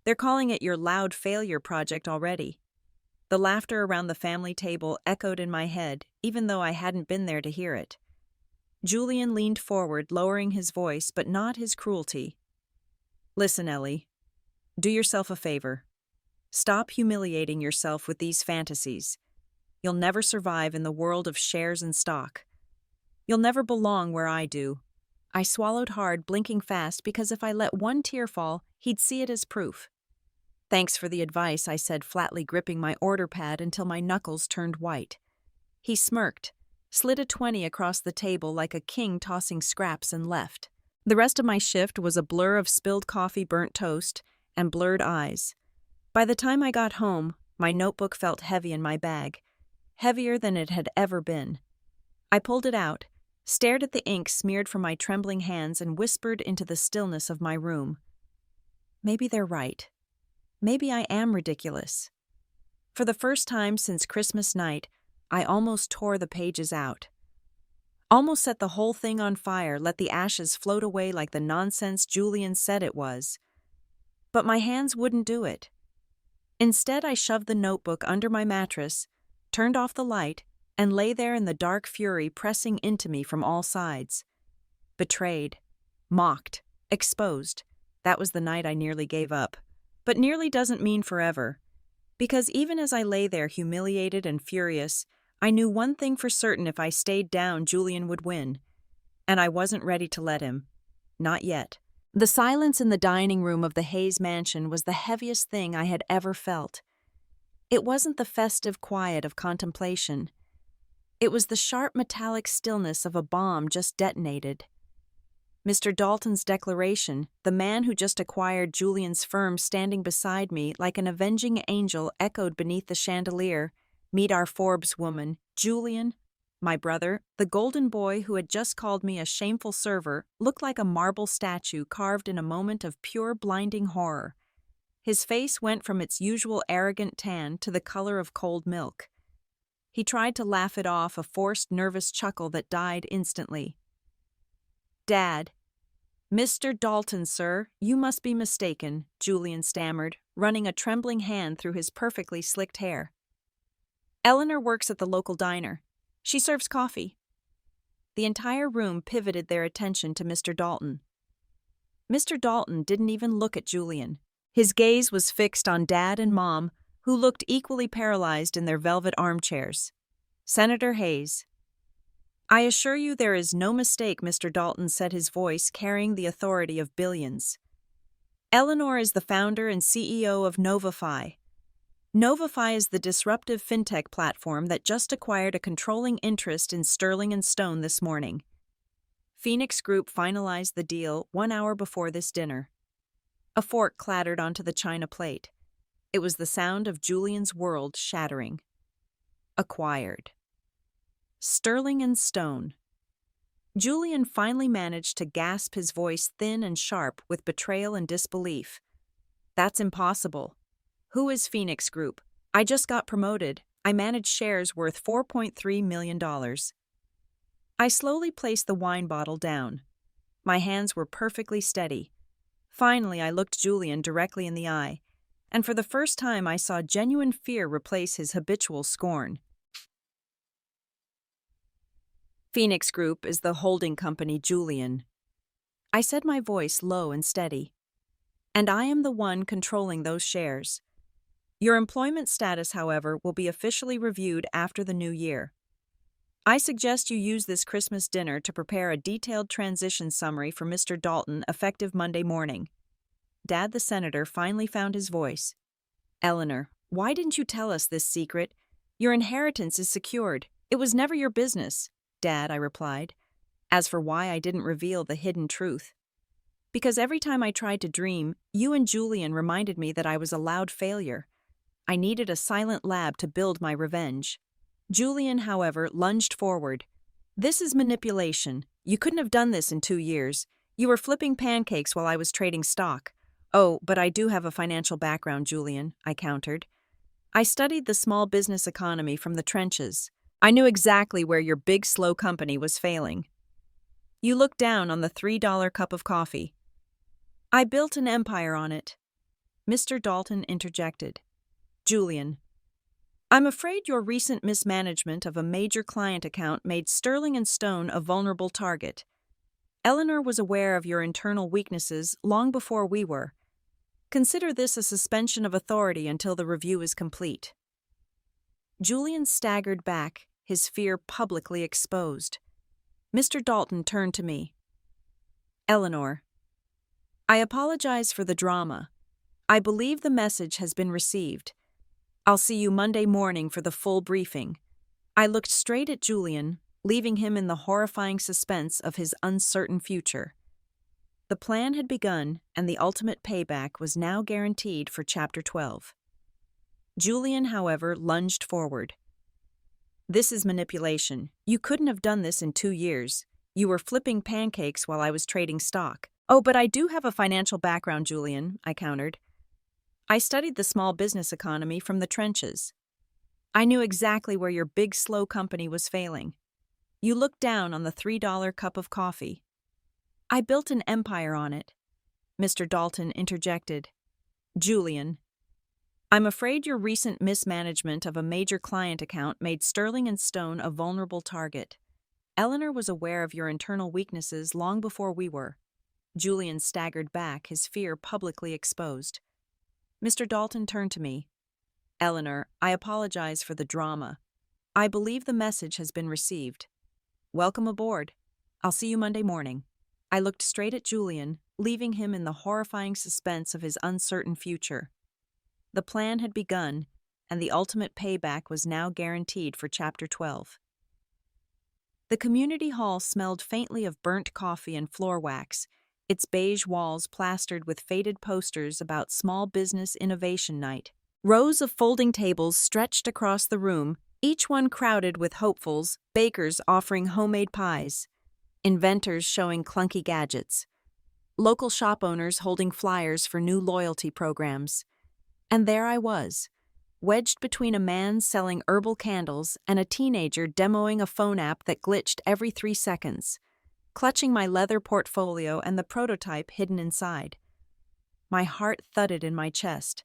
They're calling it your loud failure project already. The laughter around the family table echoed in my head, even though I hadn't been there to hear it. Julian leaned forward, lowering his voice, but not his cruelty. Listen, Ellie. Do yourself a favor. Stop humiliating yourself with these fantasies. You'll never survive in the world of shares and stock. You'll never belong where I do. I swallowed hard, blinking fast, because if I let one tear fall, he'd see it as proof. Thanks for the advice, I said, flatly gripping my order pad until my knuckles turned white. He smirked, slid a 20 across the table like a king tossing scraps, and left. The rest of my shift was a blur of spilled coffee, burnt toast, and blurred eyes. By the time I got home, my notebook felt heavy in my bag, heavier than it had ever been. I pulled it out, stared at the ink smeared from my trembling hands, and whispered into the stillness of my room. Maybe they're right. Maybe I am ridiculous. For the first time since Christmas night, I almost tore the pages out. Almost set the whole thing on fire, let the ashes float away like the nonsense Julian said it was. But my hands wouldn't do it. Instead, I shoved the notebook under my mattress, turned off the light, and lay there in the dark fury pressing into me from all sides. Betrayed, mocked, exposed. That was the night I nearly gave up. But nearly doesn't mean forever. Because even as I lay there humiliated and furious, I knew one thing for certain: if I stayed down, Julian would win. And I wasn't ready to let him. Not yet. The silence in the dining room of the Hayes mansion was the heaviest thing I had ever felt. It wasn't the festive quiet of contemplation. It was the sharp metallic stillness of a bomb just detonated. Mr. Dalton's declaration, the man who just acquired Julian's firm standing beside me like an avenging angel, echoed beneath the chandelier. Meet our Forbes woman, Julian. My brother, the golden boy who had just called me a shameful server, looked like a marble statue carved in a moment of pure blinding horror. His face went from its usual arrogant tan to the color of cold milk. He tried to laugh it off, a forced, nervous chuckle that died instantly. "Dad." "Mr. Dalton, sir, you must be mistaken," Julian stammered, running a trembling hand through his perfectly slicked hair. "Eleanor works at the local diner. She serves coffee." The entire room pivoted their attention to Mr. Dalton. Mr. Dalton didn't even look at Julian. His gaze was fixed on Dad and Mom, who looked equally paralyzed in their velvet armchairs. "Senator Hayes." "I assure you there is no mistake," Mr. Dalton said, his voice carrying the authority of billions. "Eleanor is the founder and CEO of Novify. Novify is the disruptive fintech platform that just acquired a controlling interest in Sterling and Stone this morning. Phoenix Group finalized the deal 1 hour before this dinner." A fork clattered onto the china plate. It was the sound of Julian's world shattering. Acquired. Sterling and Stone. Julian finally managed to gasp, his voice thin and sharp with betrayal and disbelief. "That's impossible. Who is Phoenix Group? I just got promoted. I manage shares worth $4.3 million. I slowly placed the wine bottle down. My hands were perfectly steady. Finally, I looked Julian directly in the eye, and for the first time I saw genuine fear replace his habitual scorn. "Phoenix Group is the holding company, Julian." I said, my voice low and steady. "And I am the one controlling those shares. Your employment status, however, will be officially reviewed after the new year. I suggest you use this Christmas dinner to prepare a detailed transition summary for Mr. Dalton effective Monday morning." Dad the Senator finally found his voice. "Eleanor, why didn't you tell us this secret? Your inheritance is secured. It was never your business." "Dad," I replied. "As for why I didn't reveal the hidden truth, because every time I tried to dream, you and Julian reminded me that I was a loud failure. I needed a silent lab to build my revenge." Julian, however, lunged forward. "This is manipulation. You couldn't have done this in 2 years. You were flipping pancakes while I was trading stock." "Oh, but I do have a financial background, Julian," I countered. "I studied the small business economy from the trenches. I knew exactly where your big, slow company was failing." You looked down on the $3 cup of coffee. "I built an empire on it." Mr. Dalton interjected. "Julian, I'm afraid your recent mismanagement of a major client account made Sterling and Stone a vulnerable target. Eleanor was aware of your internal weaknesses long before we were. Consider this a suspension of authority until the review is complete." Julian staggered back, his fear publicly exposed. Mr. Dalton turned to me. "Eleanor, I apologize for the drama. I believe the message has been received. I'll see you Monday morning for the full briefing." I looked straight at Julian, leaving him in the horrifying suspense of his uncertain future. The plan had begun, and the ultimate payback was now guaranteed for Chapter 12. Julian, however, lunged forward. "This is manipulation. You couldn't have done this in 2 years. You were flipping pancakes while I was trading stock." "Oh, but I do have a financial background, Julian," I countered. "I studied the small business economy from the trenches. I knew exactly where your big, slow company was failing." You looked down on the $3 cup of coffee. "I built an empire on it." Mr. Dalton interjected. "Julian, I'm afraid your recent mismanagement of a major client account made Sterling and Stone a vulnerable target. Eleanor was aware of your internal weaknesses long before we were." Julian staggered back, his fear publicly exposed. Mr. Dalton turned to me. "Eleanor, I apologize for the drama. I believe the message has been received. Welcome aboard. I'll see you Monday morning." I looked straight at Julian, leaving him in the horrifying suspense of his uncertain future. The plan had begun, and the ultimate payback was now guaranteed for Chapter 12. The community hall smelled faintly of burnt coffee and floor wax, its beige walls plastered with faded posters about Small Business Innovation Night. Rows of folding tables stretched across the room, each one crowded with hopefuls, bakers offering homemade pies, inventors showing clunky gadgets, local shop owners holding flyers for new loyalty programs. And there I was, wedged between a man selling herbal candles and a teenager demoing a phone app that glitched every 3 seconds, clutching my leather portfolio and the prototype hidden inside. My heart thudded in my chest.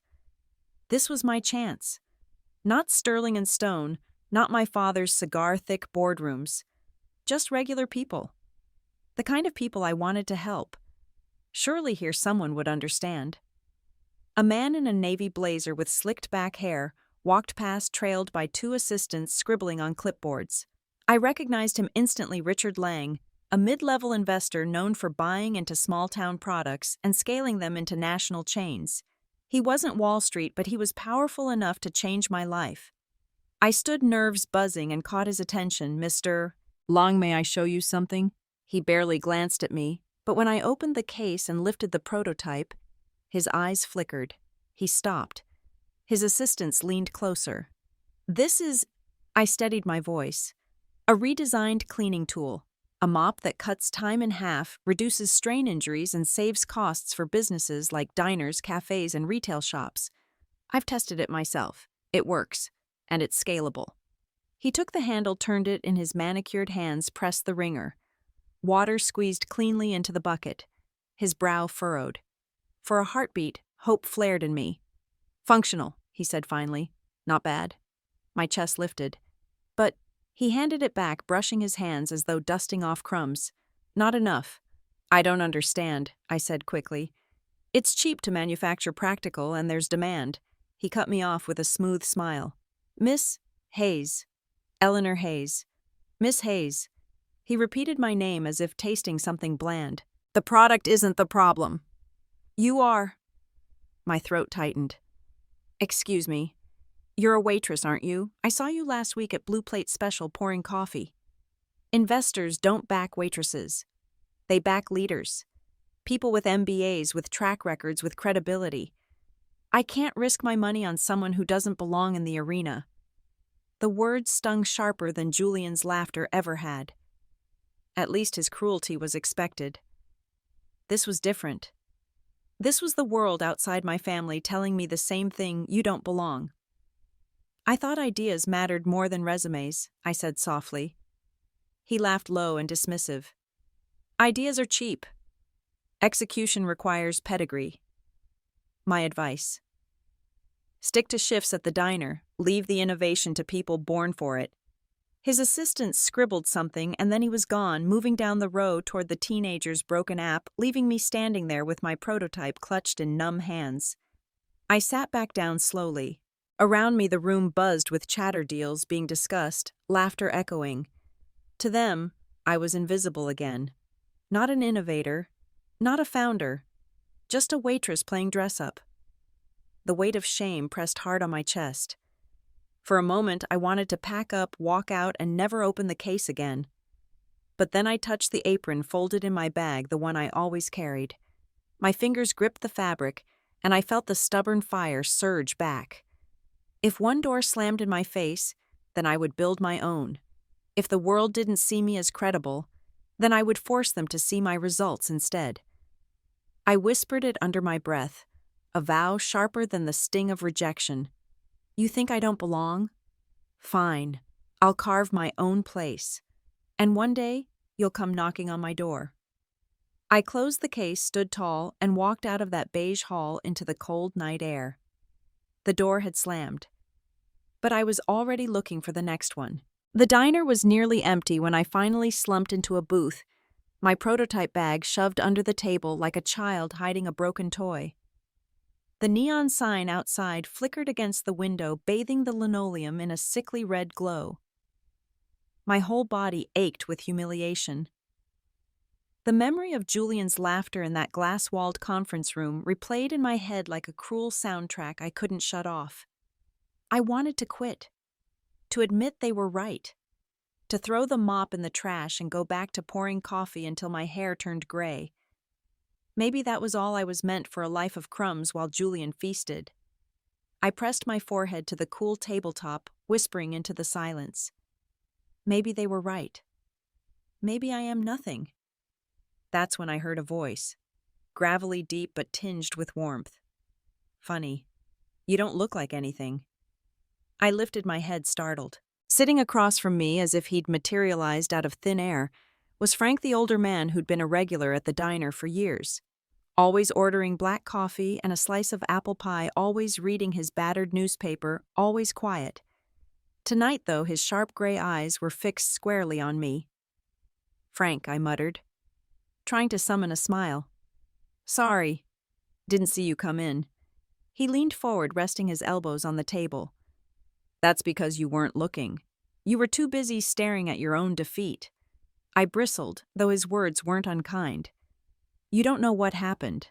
This was my chance. Not sterling and stone, not my father's cigar-thick boardrooms. Just regular people. The kind of people I wanted to help. Surely here someone would understand. A man in a navy blazer with slicked back hair walked past, trailed by 2 assistants scribbling on clipboards. I recognized him instantly. Richard Lang, a mid-level investor known for buying into small-town products and scaling them into national chains. He wasn't Wall Street, but he was powerful enough to change my life. I stood, nerves buzzing, and caught his attention. "Mr. Long, may I show you something?" He barely glanced at me, but when I opened the case and lifted the prototype, his eyes flickered. He stopped. His assistants leaned closer. "This is," I steadied my voice, "a redesigned cleaning tool. A mop that cuts time in half, reduces strain injuries, and saves costs for businesses like diners, cafes, and retail shops. I've tested it myself. It works, and it's scalable." He took the handle, turned it in his manicured hands, pressed the wringer. Water squeezed cleanly into the bucket. His brow furrowed. For a heartbeat, hope flared in me. "Functional," he said finally. "Not bad." My chest lifted. "But," he handed it back, brushing his hands as though dusting off crumbs. "Not enough." "I don't understand," I said quickly. "It's cheap to manufacture practical, and there's demand." He cut me off with a smooth smile. "Miss Hayes. Eleanor Hayes. Miss Hayes." He repeated my name as if tasting something bland. "The product isn't the problem. You are." My throat tightened. "Excuse me. You're a waitress, aren't you? I saw you last week at Blue Plate Special pouring coffee." Investors don't back waitresses. They back leaders. People with MBAs, with track records, with credibility. I can't risk my money on someone who doesn't belong in the arena. The words stung sharper than Julian's laughter ever had. At least his cruelty was expected. This was different. This was the world outside my family telling me the same thing: you don't belong. "I thought ideas mattered more than resumes," I said softly. He laughed low and dismissive. "Ideas are cheap. Execution requires pedigree." My advice: stick to shifts at the diner, leave the innovation to people born for it. His assistant scribbled something, and then he was gone, moving down the row toward the teenager's broken app, leaving me standing there with my prototype clutched in numb hands. I sat back down slowly. Around me the room buzzed with chatter, deals being discussed, laughter echoing. To them, I was invisible again. Not an innovator, not a founder, just a waitress playing dress-up. The weight of shame pressed hard on my chest. For a moment, I wanted to pack up, walk out, and never open the case again. But then I touched the apron folded in my bag, the one I always carried. My fingers gripped the fabric, and I felt the stubborn fire surge back. If one door slammed in my face, then I would build my own. If the world didn't see me as credible, then I would force them to see my results instead. I whispered it under my breath, a vow sharper than the sting of rejection. "You think I don't belong? Fine. I'll carve my own place. And one day, you'll come knocking on my door." I closed the case, stood tall, and walked out of that beige hall into the cold night air. The door had slammed. But I was already looking for the next one. The diner was nearly empty when I finally slumped into a booth, my prototype bag shoved under the table like a child hiding a broken toy. The neon sign outside flickered against the window, bathing the linoleum in a sickly red glow. My whole body ached with humiliation. The memory of Julian's laughter in that glass-walled conference room replayed in my head like a cruel soundtrack I couldn't shut off. I wanted to quit, to admit they were right, to throw the mop in the trash and go back to pouring coffee until my hair turned gray. Maybe that was all I was meant for, a life of crumbs while Julian feasted. I pressed my forehead to the cool tabletop, whispering into the silence. Maybe they were right. Maybe I am nothing. That's when I heard a voice, gravelly deep but tinged with warmth. "Funny. You don't look like anything. I lifted my head, startled. Sitting across from me, as if he'd materialized out of thin air, was Frank, the older man who'd been a regular at the diner for years. Always ordering black coffee and a slice of apple pie, always reading his battered newspaper, always quiet. Tonight, though, his sharp gray eyes were fixed squarely on me. "Frank," I muttered, trying to summon a smile. "Sorry. Didn't see you come in." He leaned forward, resting his elbows on the table. "That's because you weren't looking. You were too busy staring at your own defeat." I bristled, though his words weren't unkind. "You don't know what happened."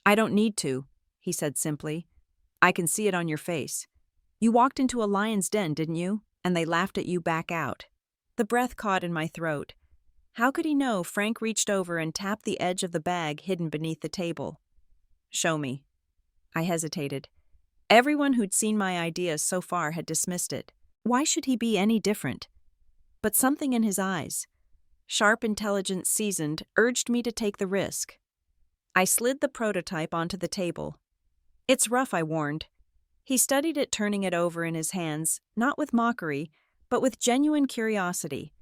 "I don't need to," he said simply. "I can see it on your face. You walked into a lion's den, didn't you? And they laughed at you back out." The breath caught in my throat. How could he know? Frank reached over and tapped the edge of the bag hidden beneath the table. "Show me." I hesitated. Everyone who'd seen my idea so far had dismissed it. Why should he be any different? But something in his eyes, sharp, intelligent, seasoned, urged me to take the risk. I slid the prototype onto the table. "It's rough," I warned. He studied it, turning it over in his hands, not with mockery, but with genuine curiosity.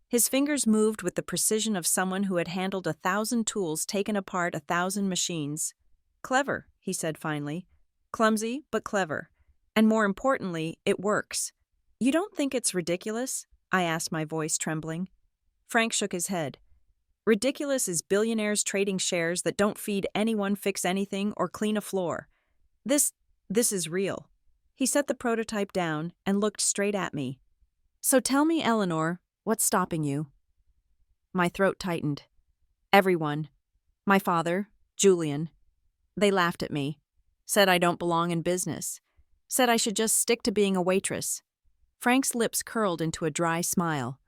His fingers moved with the precision of someone who had handled 1,000 tools, taken apart 1,000 machines. "Clever," he said finally. "Clumsy, but clever. And more importantly, it works." "You don't think it's ridiculous?" I asked, my voice trembling. Frank shook his head. "Ridiculous is billionaires trading shares that don't feed anyone, fix anything, or clean a floor. This is real." He set the prototype down and looked straight at me. "So tell me, Eleanor, what's stopping you?" My throat tightened. "Everyone. My father, Julian. They laughed at me. Said I don't belong in business. Said I should just stick to being a waitress." Frank's lips curled into a dry smile.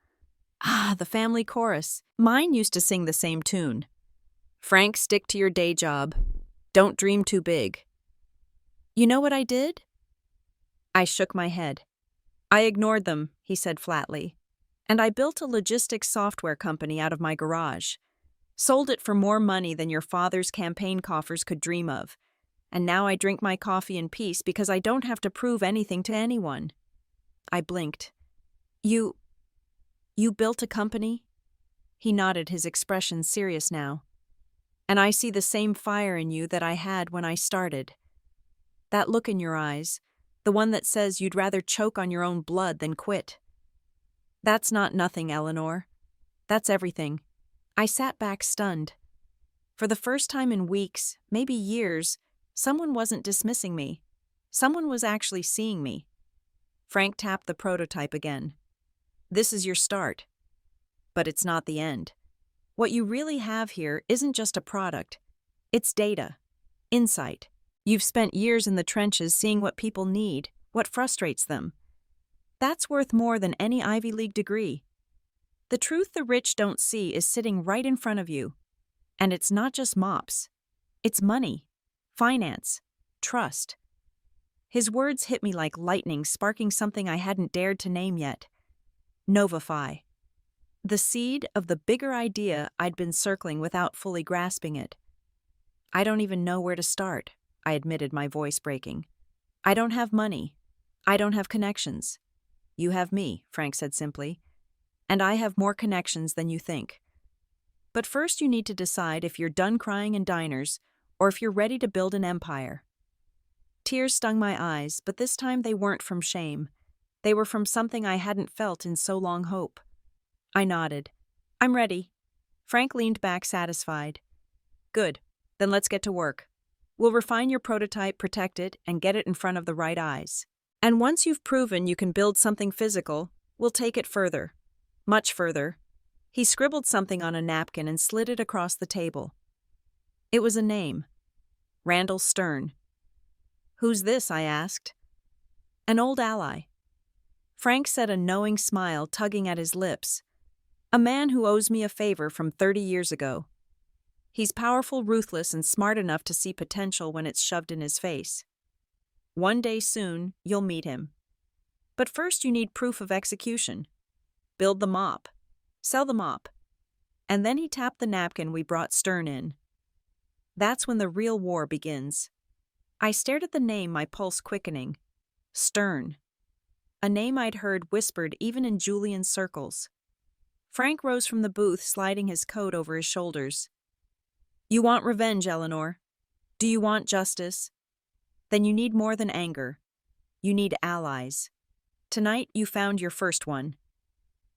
"Ah, the family chorus. Mine used to sing the same tune. Frank, stick to your day job. Don't dream too big." "You know what I did?" I shook my head. "I ignored them," he said flatly. "And I built a logistics software company out of my garage. Sold it for more money than your father's campaign coffers could dream of. And now I drink my coffee in peace because I don't have to prove anything to anyone." I blinked. You built a company?" He nodded, his expression serious now. "And I see the same fire in you that I had when I started. That look in your eyes, the one that says you'd rather choke on your own blood than quit. That's not nothing, Eleanor. That's everything." I sat back stunned. For the first time in weeks, maybe years, someone wasn't dismissing me. Someone was actually seeing me. Frank tapped the prototype again. "This is your start. But it's not the end. What you really have here isn't just a product. It's data. Insight. You've spent years in the trenches seeing what people need, what frustrates them. That's worth more than any Ivy League degree. The truth the rich don't see is sitting right in front of you. And it's not just mops. It's money, finance, trust." His words hit me like lightning, sparking something I hadn't dared to name yet. Novify. The seed of the bigger idea I'd been circling without fully grasping it. "I don't even know where to start," I admitted, my voice breaking. "I don't have money. I don't have connections." "You have me," Frank said simply. "And I have more connections than you think. But first you need to decide if you're done crying in diners or if you're ready to build an empire." Tears stung my eyes, but this time they weren't from shame. They were from something I hadn't felt in so long, hope. I nodded. "I'm ready." Frank leaned back, satisfied. "Good. Then let's get to work. We'll refine your prototype, protect it, and get it in front of the right eyes. And once you've proven you can build something physical, we'll take it further. Much further." He scribbled something on a napkin and slid it across the table. It was a name. Randall Stern. "Who's this?" I asked. "An old ally." Frank said, a knowing smile tugging at his lips. "A man who owes me a favor from 30 years ago. He's powerful, ruthless, and smart enough to see potential when it's shoved in his face. One day soon, you'll meet him. But first you need proof of execution. Build the mop. Sell the mop." And then he tapped the napkin we brought Stern in. That's when the real war begins. I stared at the name, my pulse quickening. Stern. a name I'd heard whispered even in Julian's circles. Frank rose from the booth, sliding his coat over his shoulders. You want revenge, Eleanor? Do you want justice? Then you need more than anger. You need allies. Tonight you found your first one.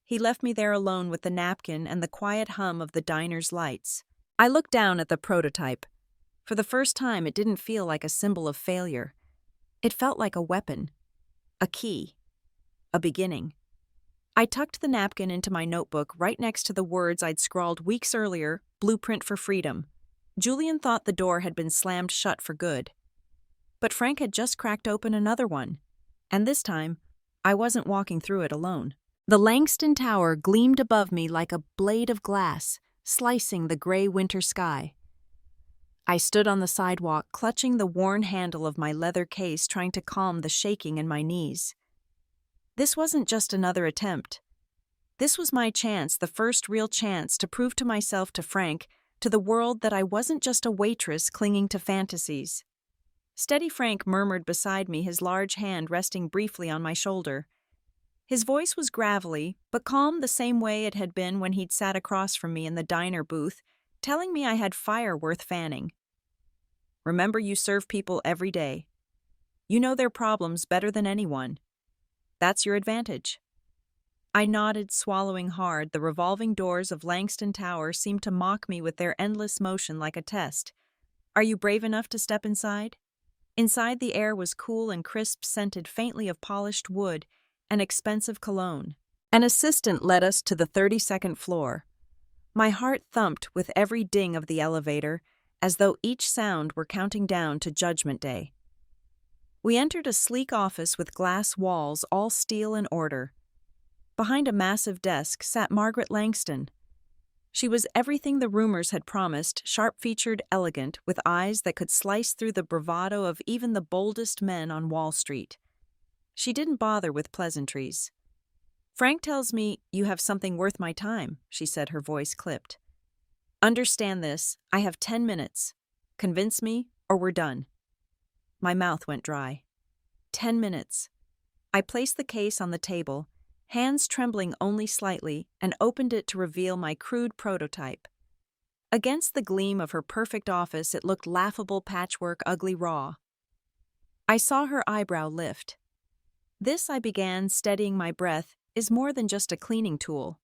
He left me there alone with the napkin and the quiet hum of the diner's lights. I looked down at the prototype. For the first time, it didn't feel like a symbol of failure. It felt like a weapon, a key, a beginning. I tucked the napkin into my notebook right next to the words I'd scrawled weeks earlier, Blueprint for Freedom. Julian thought the door had been slammed shut for good. But Frank had just cracked open another one. And this time, I wasn't walking through it alone. The Langston Tower gleamed above me like a blade of glass, slicing the gray winter sky. I stood on the sidewalk, clutching the worn handle of my leather case, trying to calm the shaking in my knees. This wasn't just another attempt. This was my chance, the first real chance to prove to myself, to Frank, to the world that I wasn't just a waitress clinging to fantasies. Steady Frank murmured beside me, his large hand resting briefly on my shoulder. His voice was gravelly, but calm the same way it had been when he'd sat across from me in the diner booth, telling me I had fire worth fanning. Remember, you serve people every day. You know their problems better than anyone. That's your advantage. I nodded, swallowing hard. The revolving doors of Langston Tower seemed to mock me with their endless motion like a test. Are you brave enough to step inside? Inside, the air was cool and crisp, scented faintly of polished wood and expensive cologne. An assistant led us to the 32nd floor. My heart thumped with every ding of the elevator, as though each sound were counting down to Judgment Day. We entered a sleek office with glass walls, all steel and order. Behind a massive desk sat Margaret Langston. She was everything the rumors had promised, sharp-featured, elegant, with eyes that could slice through the bravado of even the boldest men on Wall Street. She didn't bother with pleasantries. Frank tells me you have something worth my time, she said, her voice clipped. Understand this, I have 10 minutes. Convince me, or we're done. My mouth went dry. 10 minutes. I placed the case on the table, hands trembling only slightly, and opened it to reveal my crude prototype. Against the gleam of her perfect office, it looked laughable patchwork, ugly raw. I saw her eyebrow lift. This, I began, steadying my breath, is more than just a cleaning tool.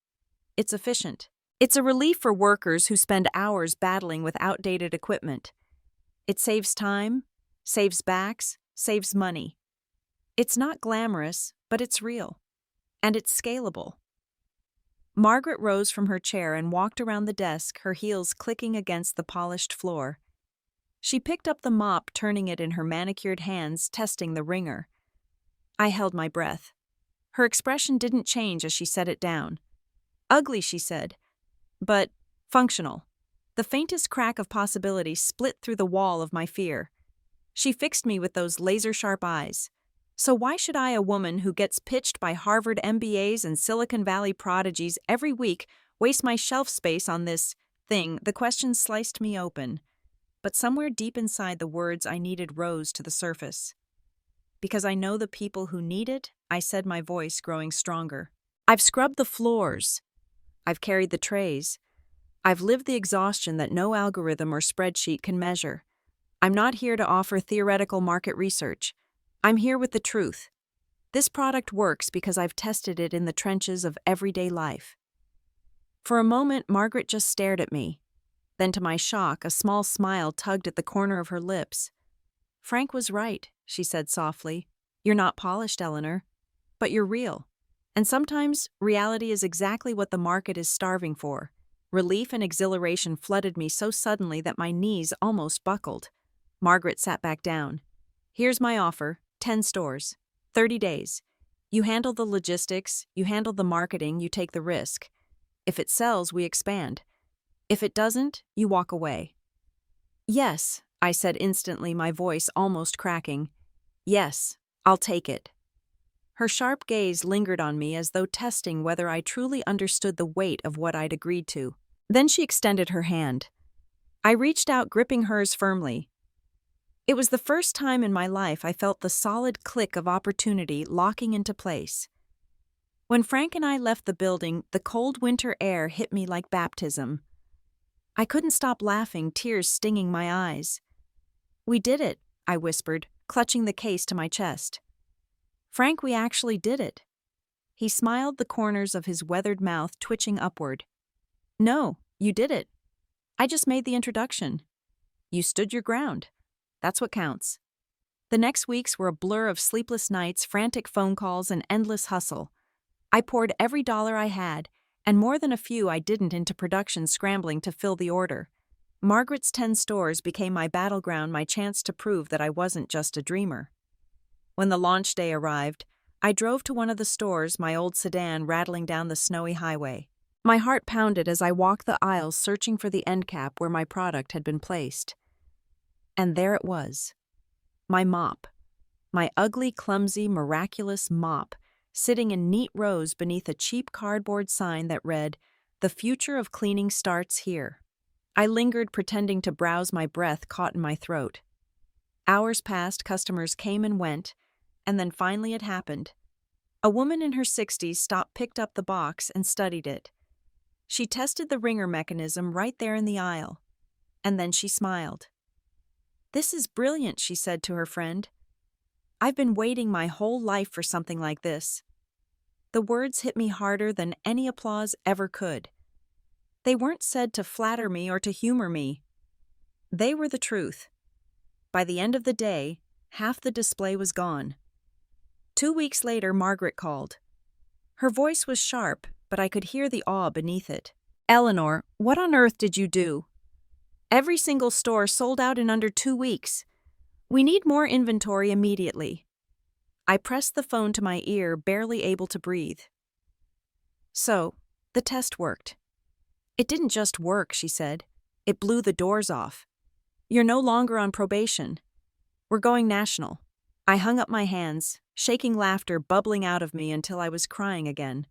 It's efficient. It's a relief for workers who spend hours battling with outdated equipment. It saves time, saves backs, saves money. It's not glamorous, but it's real. And it's scalable. Margaret rose from her chair and walked around the desk, her heels clicking against the polished floor. She picked up the mop, turning it in her manicured hands, testing the wringer. I held my breath. Her expression didn't change as she set it down. Ugly, she said, but functional. The faintest crack of possibility split through the wall of my fear. She fixed me with those laser-sharp eyes. So why should I, a woman who gets pitched by Harvard MBAs and Silicon Valley prodigies every week, waste my shelf space on this thing? The question sliced me open. But somewhere deep inside, the words I needed rose to the surface. Because I know the people who need it, I said, my voice growing stronger. I've scrubbed the floors. I've carried the trays. I've lived the exhaustion that no algorithm or spreadsheet can measure. I'm not here to offer theoretical market research. I'm here with the truth. This product works because I've tested it in the trenches of everyday life. For a moment, Margaret just stared at me. Then, to my shock, a small smile tugged at the corner of her lips. Frank was right, she said softly. You're not polished, Eleanor, but you're real. And sometimes reality is exactly what the market is starving for. Relief and exhilaration flooded me so suddenly that my knees almost buckled. Margaret sat back down. Here's my offer, 10 stores, 30 days. You handle the logistics, you handle the marketing, you take the risk. If it sells, we expand. If it doesn't, you walk away. Yes, I said instantly, my voice almost cracking. Yes, I'll take it. Her sharp gaze lingered on me as though testing whether I truly understood the weight of what I'd agreed to. Then she extended her hand. I reached out, gripping hers firmly. It was the first time in my life I felt the solid click of opportunity locking into place. When Frank and I left the building, the cold winter air hit me like baptism. I couldn't stop laughing, tears stinging my eyes. "We did it," I whispered, clutching the case to my chest. "Frank, we actually did it." He smiled, the corners of his weathered mouth twitching upward. "No, you did it. I just made the introduction. You stood your ground. That's what counts." The next weeks were a blur of sleepless nights, frantic phone calls, and endless hustle. I poured every dollar I had, and more than a few I didn't, into production scrambling to fill the order. Margaret's 10 stores became my battleground, my chance to prove that I wasn't just a dreamer. When the launch day arrived, I drove to one of the stores, my old sedan rattling down the snowy highway. My heart pounded as I walked the aisles searching for the end cap where my product had been placed. And there it was. My mop. My ugly, clumsy, miraculous mop, sitting in neat rows beneath a cheap cardboard sign that read, "The future of cleaning starts here." I lingered, pretending to browse, my breath caught in my throat. Hours passed, customers came and went, and then finally it happened. A woman in her 60s picked up the box and studied it. She tested the wringer mechanism right there in the aisle. And then she smiled. "This is brilliant," she said to her friend. "I've been waiting my whole life for something like this." The words hit me harder than any applause ever could. They weren't said to flatter me or to humor me. They were the truth. By the end of the day, half the display was gone. 2 weeks later, Margaret called. Her voice was sharp, but I could hear the awe beneath it. "Eleanor, what on earth did you do? Every single store sold out in under 2 weeks. We need more inventory immediately." I pressed the phone to my ear, barely able to breathe. "So, the test worked." "It didn't just work," she said. "It blew the doors off. You're no longer on probation. We're going national." I hung up my hands, shaking laughter bubbling out of me until I was crying again.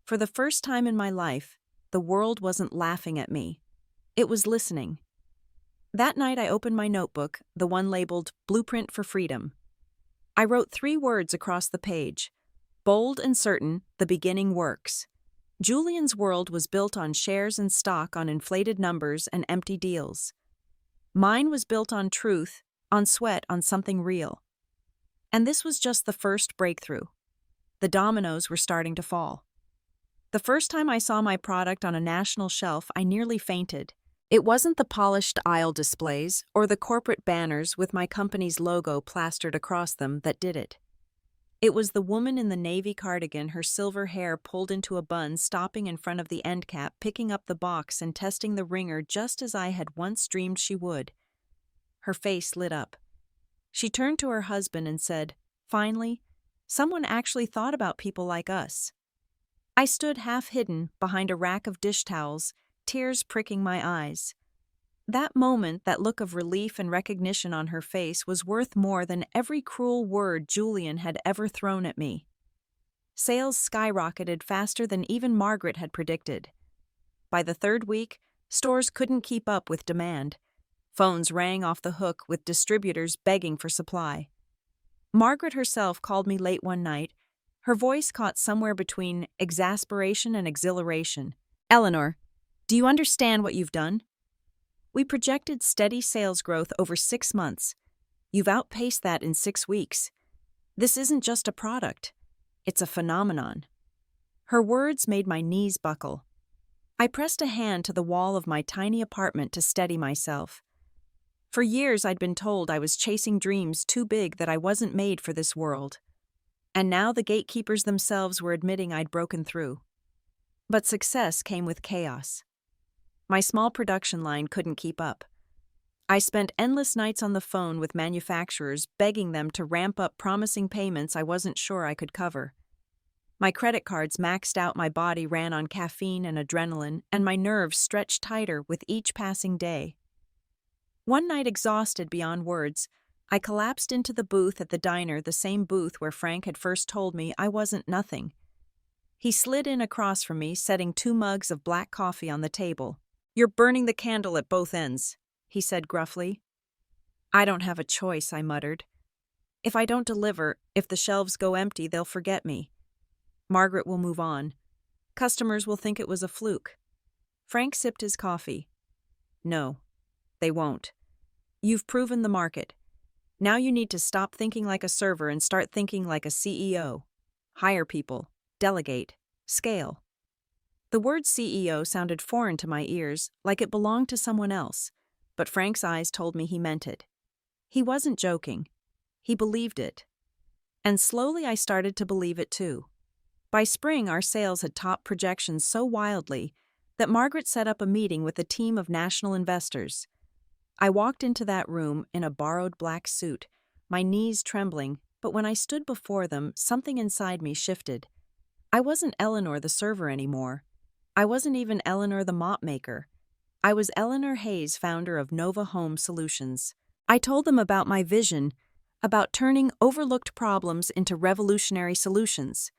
For the first time in my life, the world wasn't laughing at me. It was listening. That night I opened my notebook, the one labeled "Blueprint for Freedom." I wrote 3 words across the page. Bold and certain, the beginning works. Julian's world was built on shares and stock, on inflated numbers and empty deals. Mine was built on truth, on sweat, on something real. And this was just the first breakthrough. The dominoes were starting to fall. The first time I saw my product on a national shelf, I nearly fainted. It wasn't the polished aisle displays or the corporate banners with my company's logo plastered across them that did it. It was the woman in the navy cardigan, her silver hair pulled into a bun, stopping in front of the end cap, picking up the box and testing the wringer just as I had once dreamed she would. Her face lit up. She turned to her husband and said, "Finally, someone actually thought about people like us." I stood half hidden behind a rack of dish towels, tears pricking my eyes. That moment, that look of relief and recognition on her face, was worth more than every cruel word Julian had ever thrown at me. Sales skyrocketed faster than even Margaret had predicted. By the 3rd week, stores couldn't keep up with demand. Phones rang off the hook with distributors begging for supply. Margaret herself called me late one night, her voice caught somewhere between exasperation and exhilaration. "Eleanor, do you understand what you've done? We projected steady sales growth over 6 months. You've outpaced that in 6 weeks. This isn't just a product. It's a phenomenon." Her words made my knees buckle. I pressed a hand to the wall of my tiny apartment to steady myself. For years I'd been told I was chasing dreams too big, that I wasn't made for this world. And now the gatekeepers themselves were admitting I'd broken through. But success came with chaos. My small production line couldn't keep up. I spent endless nights on the phone with manufacturers, begging them to ramp up promising payments I wasn't sure I could cover. My credit cards maxed out, my body ran on caffeine and adrenaline, and my nerves stretched tighter with each passing day. One night, exhausted beyond words, I collapsed into the booth at the diner, the same booth where Frank had first told me I wasn't nothing. He slid in across from me, setting 2 mugs of black coffee on the table. "You're burning the candle at both ends," he said gruffly. I don't have a choice, I muttered. If I don't deliver, if the shelves go empty, they'll forget me. Margaret will move on. Customers will think it was a fluke. Frank sipped his coffee. No, they won't. You've proven the market. Now you need to stop thinking like a server and start thinking like a CEO. Hire people, delegate, scale. The word CEO sounded foreign to my ears, like it belonged to someone else, but Frank's eyes told me he meant it. He wasn't joking. He believed it. And slowly I started to believe it too. By spring, our sales had topped projections so wildly that Margaret set up a meeting with a team of national investors. I walked into that room in a borrowed black suit, my knees trembling, but when I stood before them, something inside me shifted. I wasn't Eleanor the server anymore. I wasn't even Eleanor the mop maker. I was Eleanor Hayes, founder of Nova Home Solutions. I told them about my vision, about turning overlooked problems into revolutionary solutions.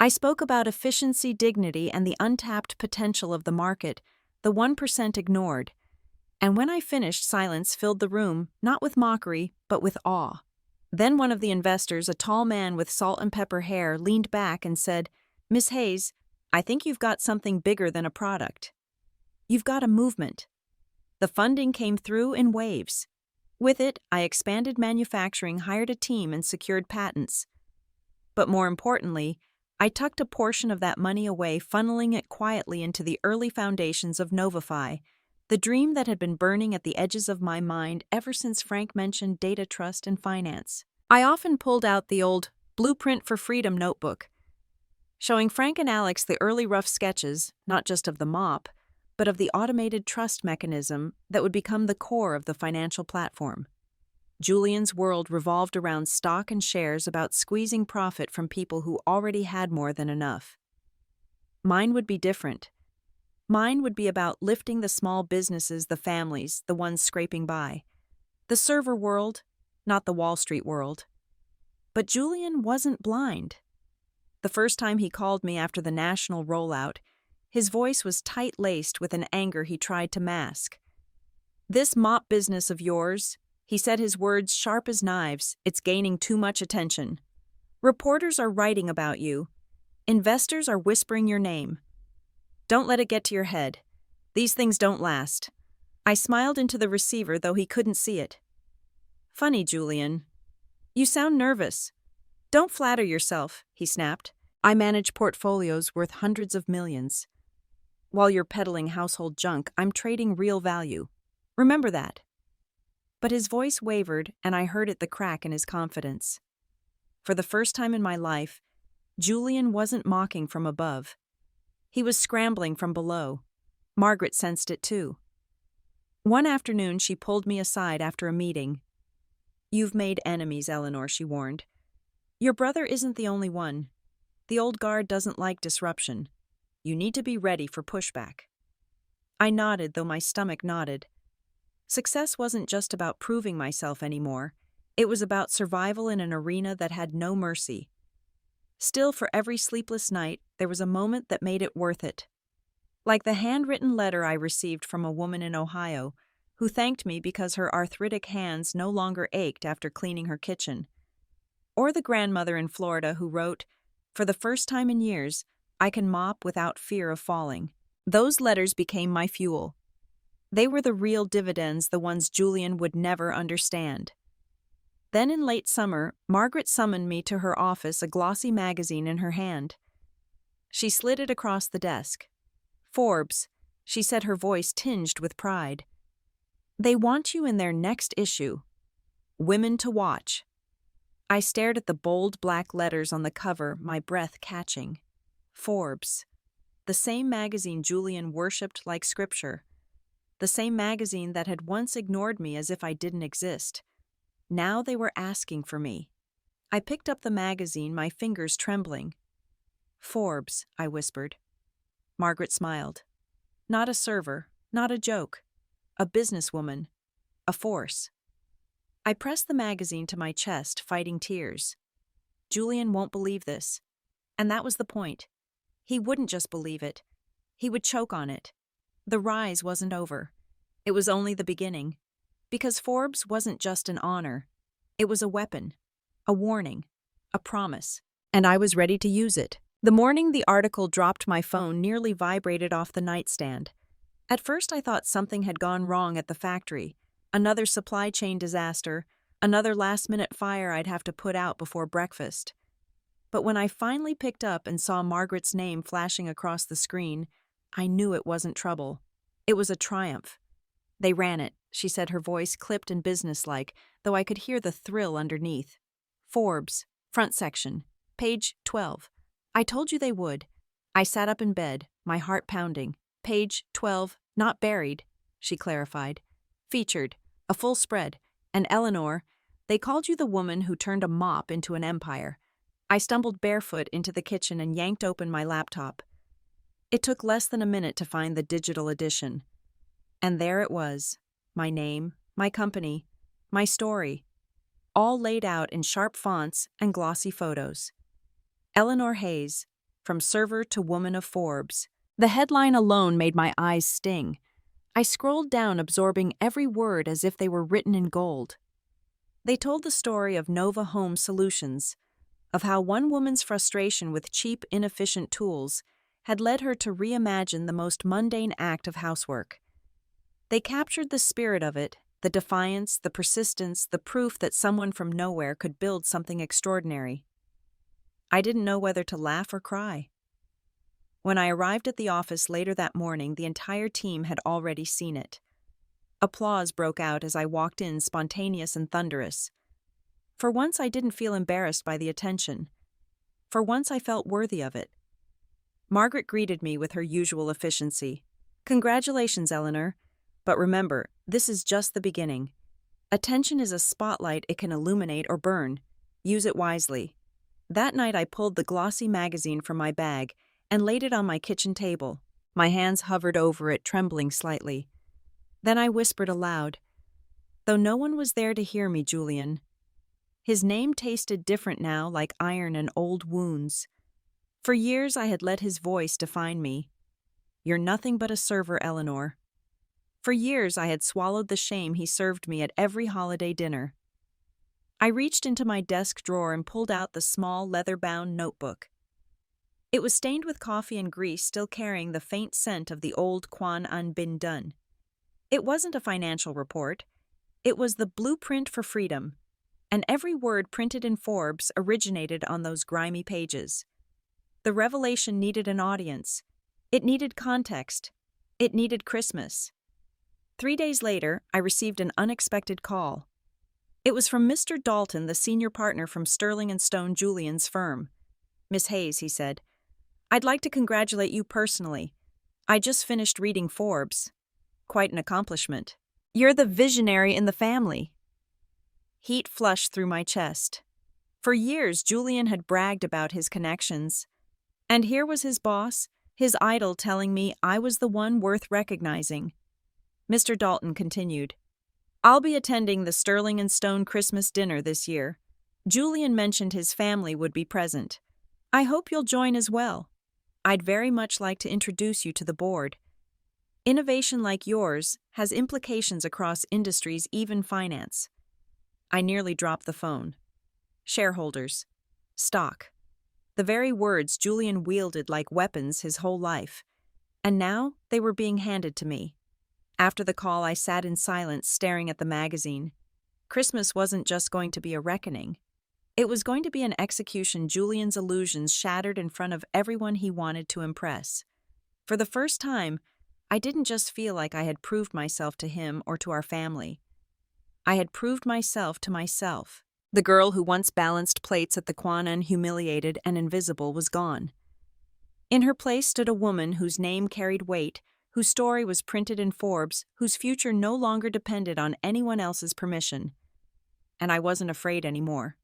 I spoke about efficiency, dignity, and the untapped potential of the market, the 1% ignored. And when I finished, silence filled the room, not with mockery, but with awe. Then one of the investors, a tall man with salt and pepper hair, leaned back and said, "Miss Hayes, I think you've got something bigger than a product. You've got a movement." The funding came through in waves. With it, I expanded manufacturing, hired a team, and secured patents. But more importantly, I tucked a portion of that money away, funneling it quietly into the early foundations of Novify, the dream that had been burning at the edges of my mind ever since Frank mentioned data, trust, and finance. I often pulled out the old Blueprint for Freedom notebook, showing Frank and Alex the early rough sketches, not just of the mop, but of the automated trust mechanism that would become the core of the financial platform. Julian's world revolved around stock and shares, about squeezing profit from people who already had more than enough. Mine would be different. Mine would be about lifting the small businesses, the families, the ones scraping by. The server world, not the Wall Street world. But Julian wasn't blind. The first time he called me after the national rollout, his voice was tight-laced with an anger he tried to mask. "This mop business of yours," he said, his words sharp as knives, "it's gaining too much attention. Reporters are writing about you. Investors are whispering your name. Don't let it get to your head. These things don't last." I smiled into the receiver, though he couldn't see it. "Funny, Julian. You sound nervous. Don't flatter yourself," he snapped. "I manage portfolios worth hundreds of millions. While you're peddling household junk, I'm trading real value. Remember that." But his voice wavered, and I heard the crack in his confidence. For the first time in my life, Julian wasn't mocking from above. He was scrambling from below. Margaret sensed it too. One afternoon, she pulled me aside after a meeting. "You've made enemies, Eleanor," she warned. "Your brother isn't the only one. The old guard doesn't like disruption. You need to be ready for pushback." I nodded, though my stomach knotted. Success wasn't just about proving myself anymore. It was about survival in an arena that had no mercy. Still, for every sleepless night, there was a moment that made it worth it. Like the handwritten letter I received from a woman in Ohio who thanked me because her arthritic hands no longer ached after cleaning her kitchen. Or the grandmother in Florida who wrote, "For the first time in years, I can mop without fear of falling." Those letters became my fuel. They were the real dividends, the ones Julian would never understand. Then in late summer, Margaret summoned me to her office, a glossy magazine in her hand. She slid it across the desk. "Forbes," she said, her voice tinged with pride. "They want you in their next issue. Women to watch." I stared at the bold black letters on the cover, my breath catching. Forbes. The same magazine Julian worshipped like scripture. The same magazine that had once ignored me as if I didn't exist. Now they were asking for me. I picked up the magazine, my fingers trembling. "Forbes," I whispered. Margaret smiled. Not a server, not a joke. A businesswoman. A force. I pressed the magazine to my chest, fighting tears. Julian won't believe this. And that was the point. He wouldn't just believe it. He would choke on it. The rise wasn't over. It was only the beginning. Because Forbes wasn't just an honor. It was a weapon, a warning, a promise, and I was ready to use it. The morning the article dropped, my phone nearly vibrated off the nightstand. At first I thought something had gone wrong at the factory, another supply chain disaster, another last-minute fire I'd have to put out before breakfast. But when I finally picked up and saw Margaret's name flashing across the screen, I knew it wasn't trouble. It was a triumph. "They ran it," she said, her voice clipped and businesslike, though I could hear the thrill underneath. "Forbes, front section, page 12. I told you they would." I sat up in bed, my heart pounding. "Page 12, not buried," she clarified. "Featured, a full spread, and Eleanor, they called you the woman who turned a mop into an empire." I stumbled barefoot into the kitchen and yanked open my laptop. It took less than a minute to find the digital edition. And there it was, my name, my company, my story, all laid out in sharp fonts and glossy photos. Eleanor Hayes, from server to woman of Forbes. The headline alone made my eyes sting. I scrolled down, absorbing every word as if they were written in gold. They told the story of Nova Home Solutions, of how one woman's frustration with cheap, inefficient tools had led her to reimagine the most mundane act of housework. They captured the spirit of it, the defiance, the persistence, the proof that someone from nowhere could build something extraordinary. I didn't know whether to laugh or cry. When I arrived at the office later that morning, the entire team had already seen it. Applause broke out as I walked in, spontaneous and thunderous. For once, I didn't feel embarrassed by the attention. For once, I felt worthy of it. Margaret greeted me with her usual efficiency. "Congratulations, Eleanor. But remember, this is just the beginning. Attention is a spotlight. It can illuminate or burn. Use it wisely." That night, I pulled the glossy magazine from my bag and laid it on my kitchen table. My hands hovered over it, trembling slightly. Then I whispered aloud, "Though no one was there to hear me, Julian." His name tasted different now, like iron and old wounds. For years I had let his voice define me. "You're nothing but a server, Eleanor." For years I had swallowed the shame he served me at every holiday dinner. I reached into my desk drawer and pulled out the small, leather-bound notebook. It was stained with coffee and grease, still carrying the faint scent of the old Quan An Bin Dun. It wasn't a financial report. It was the blueprint for freedom. And every word printed in Forbes originated on those grimy pages. The revelation needed an audience. It needed context. It needed Christmas. 3 days later, I received an unexpected call. It was from Mr. Dalton, the senior partner from Sterling & Stone Julian's firm. "Miss Hayes," he said, "I'd like to congratulate you personally. I just finished reading Forbes. Quite an accomplishment. You're the visionary in the family." Heat flushed through my chest. For years, Julian had bragged about his connections. And here was his boss, his idol, telling me I was the one worth recognizing. Mr. Dalton continued, "I'll be attending the Sterling & Stone Christmas dinner this year. Julian mentioned his family would be present. I hope you'll join as well. I'd very much like to introduce you to the board. Innovation like yours has implications across industries, even finance." I nearly dropped the phone. Shareholders. Stock. The very words Julian wielded like weapons his whole life. And now they were being handed to me. After the call, I sat in silence, staring at the magazine. Christmas wasn't just going to be a reckoning. It was going to be an execution. Julian's illusions shattered in front of everyone he wanted to impress. For the first time, I didn't just feel like I had proved myself to him or to our family. I had proved myself to myself. The girl who once balanced plates at the Quan An, humiliated and invisible, was gone. In her place stood a woman whose name carried weight, whose story was printed in Forbes, whose future no longer depended on anyone else's permission. And I wasn't afraid anymore.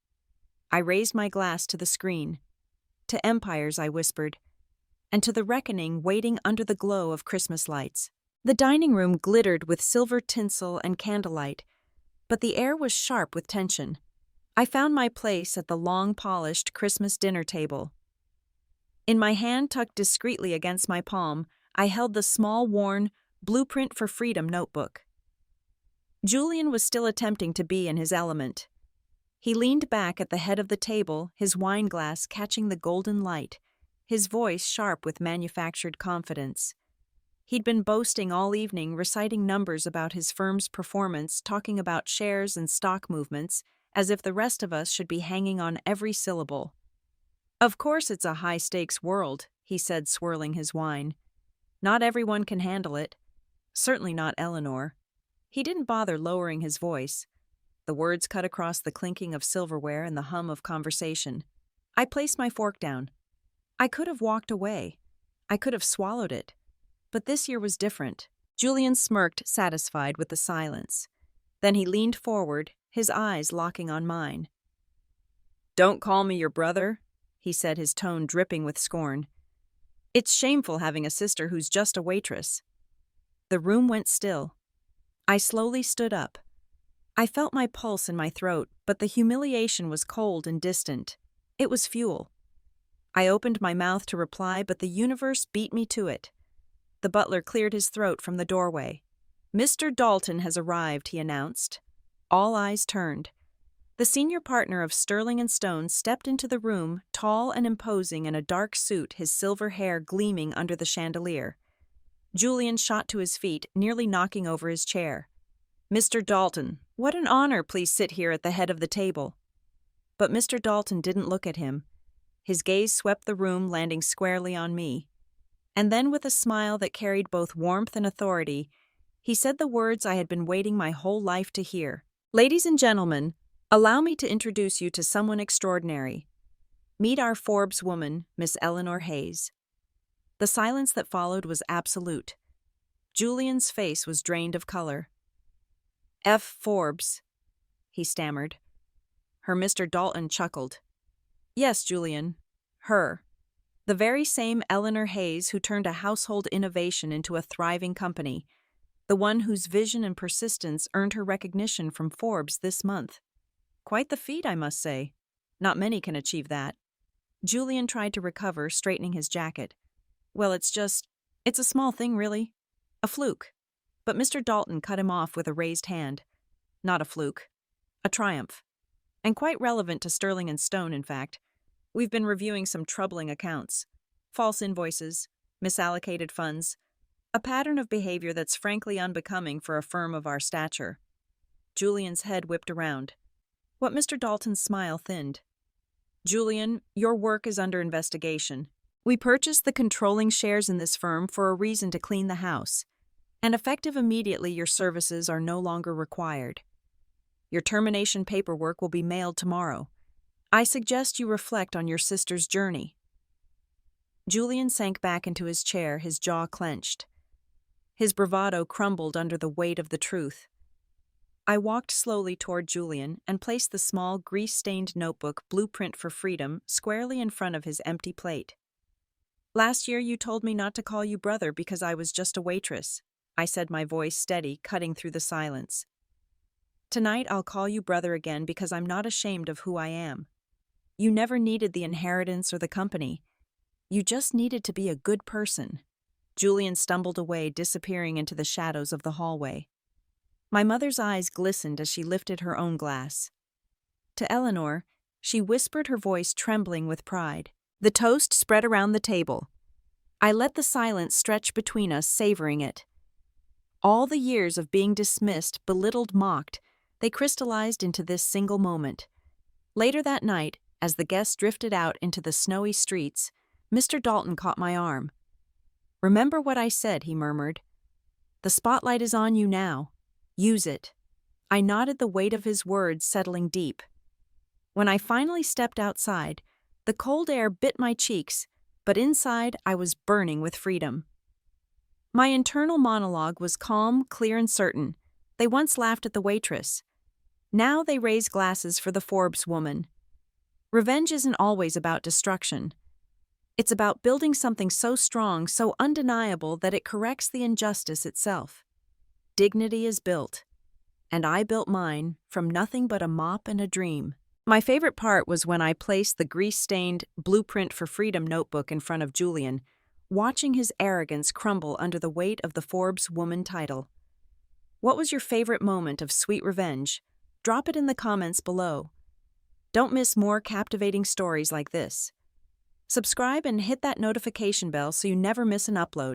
I raised my glass to the screen. "To empires," I whispered, "and to the reckoning waiting under the glow of Christmas lights." The dining room glittered with silver tinsel and candlelight, but the air was sharp with tension. I found my place at the long-polished Christmas dinner table. In my hand, tucked discreetly against my palm, I held the small, worn Blueprint for Freedom notebook. Julian was still attempting to be in his element. He leaned back at the head of the table, his wine glass catching the golden light, his voice sharp with manufactured confidence. He'd been boasting all evening, reciting numbers about his firm's performance, talking about shares and stock movements, as if the rest of us should be hanging on every syllable. "Of course it's a high-stakes world," he said, swirling his wine. "Not everyone can handle it. Certainly not Eleanor." He didn't bother lowering his voice. The words cut across the clinking of silverware and the hum of conversation. I placed my fork down. I could have walked away. I could have swallowed it. But this year was different. Julian smirked, satisfied with the silence. Then he leaned forward, his eyes locking on mine. "Don't call me your brother," he said, his tone dripping with scorn. "It's shameful having a sister who's just a waitress." The room went still. I slowly stood up. I felt my pulse in my throat, but the humiliation was cold and distant. It was fuel. I opened my mouth to reply, but the universe beat me to it. The butler cleared his throat from the doorway. "Mr. Dalton has arrived," he announced. All eyes turned. The senior partner of Sterling & Stone stepped into the room, tall and imposing in a dark suit, his silver hair gleaming under the chandelier. Julian shot to his feet, nearly knocking over his chair. "Mr. Dalton, what an honor, please sit here at the head of the table." But Mr. Dalton didn't look at him. His gaze swept the room, landing squarely on me. And then, with a smile that carried both warmth and authority, he said the words I had been waiting my whole life to hear. "Ladies and gentlemen, allow me to introduce you to someone extraordinary. Meet our Forbes woman, Miss Eleanor Hayes." The silence that followed was absolute. Julian's face was drained of color. "F. Forbes," he stammered. Her Mr. Dalton chuckled. "Yes, Julian, her. The very same Eleanor Hayes who turned a household innovation into a thriving company. The one whose vision and persistence earned her recognition from Forbes this month. Quite the feat, I must say. Not many can achieve that." Julian tried to recover, straightening his jacket. "Well, it's a small thing, really. A fluke." But Mr. Dalton cut him off with a raised hand. "Not a fluke. A triumph. And quite relevant to Sterling & Stone, in fact. We've been reviewing some troubling accounts. False invoices, misallocated funds, a pattern of behavior that's frankly unbecoming for a firm of our stature." Julian's head whipped around. What Mr. Dalton's smile thinned. "Julian, your work is under investigation. We purchased the controlling shares in this firm for a reason to clean the house, and effective immediately your services are no longer required. Your termination paperwork will be mailed tomorrow. I suggest you reflect on your sister's journey." Julian sank back into his chair, his jaw clenched. His bravado crumbled under the weight of the truth. I walked slowly toward Julian and placed the small, grease-stained notebook, Blueprint for Freedom, squarely in front of his empty plate. "Last year you told me not to call you brother because I was just a waitress," I said, my voice steady, cutting through the silence. "Tonight I'll call you brother again because I'm not ashamed of who I am. You never needed the inheritance or the company. You just needed to be a good person." Julian stumbled away, disappearing into the shadows of the hallway. My mother's eyes glistened as she lifted her own glass. To Eleanor, she whispered, her voice trembling with pride. The toast spread around the table. I let the silence stretch between us, savoring it. All the years of being dismissed, belittled, mocked, they crystallized into this single moment. Later that night, as the guests drifted out into the snowy streets, Mr. Dalton caught my arm. "Remember what I said," he murmured. "The spotlight is on you now. Use it." I nodded, the weight of his words settling deep. When I finally stepped outside, the cold air bit my cheeks, but inside I was burning with freedom. My internal monologue was calm, clear, and certain. They once laughed at the waitress. Now they raise glasses for the Forbes woman. Revenge isn't always about destruction. It's about building something so strong, so undeniable that it corrects the injustice itself. Dignity is built. And I built mine from nothing but a mop and a dream. My favorite part was when I placed the grease-stained Blueprint for Freedom notebook in front of Julian, watching his arrogance crumble under the weight of the Forbes woman title. What was your favorite moment of sweet revenge? Drop it in the comments below. Don't miss more captivating stories like this. Subscribe and hit that notification bell so you never miss an upload.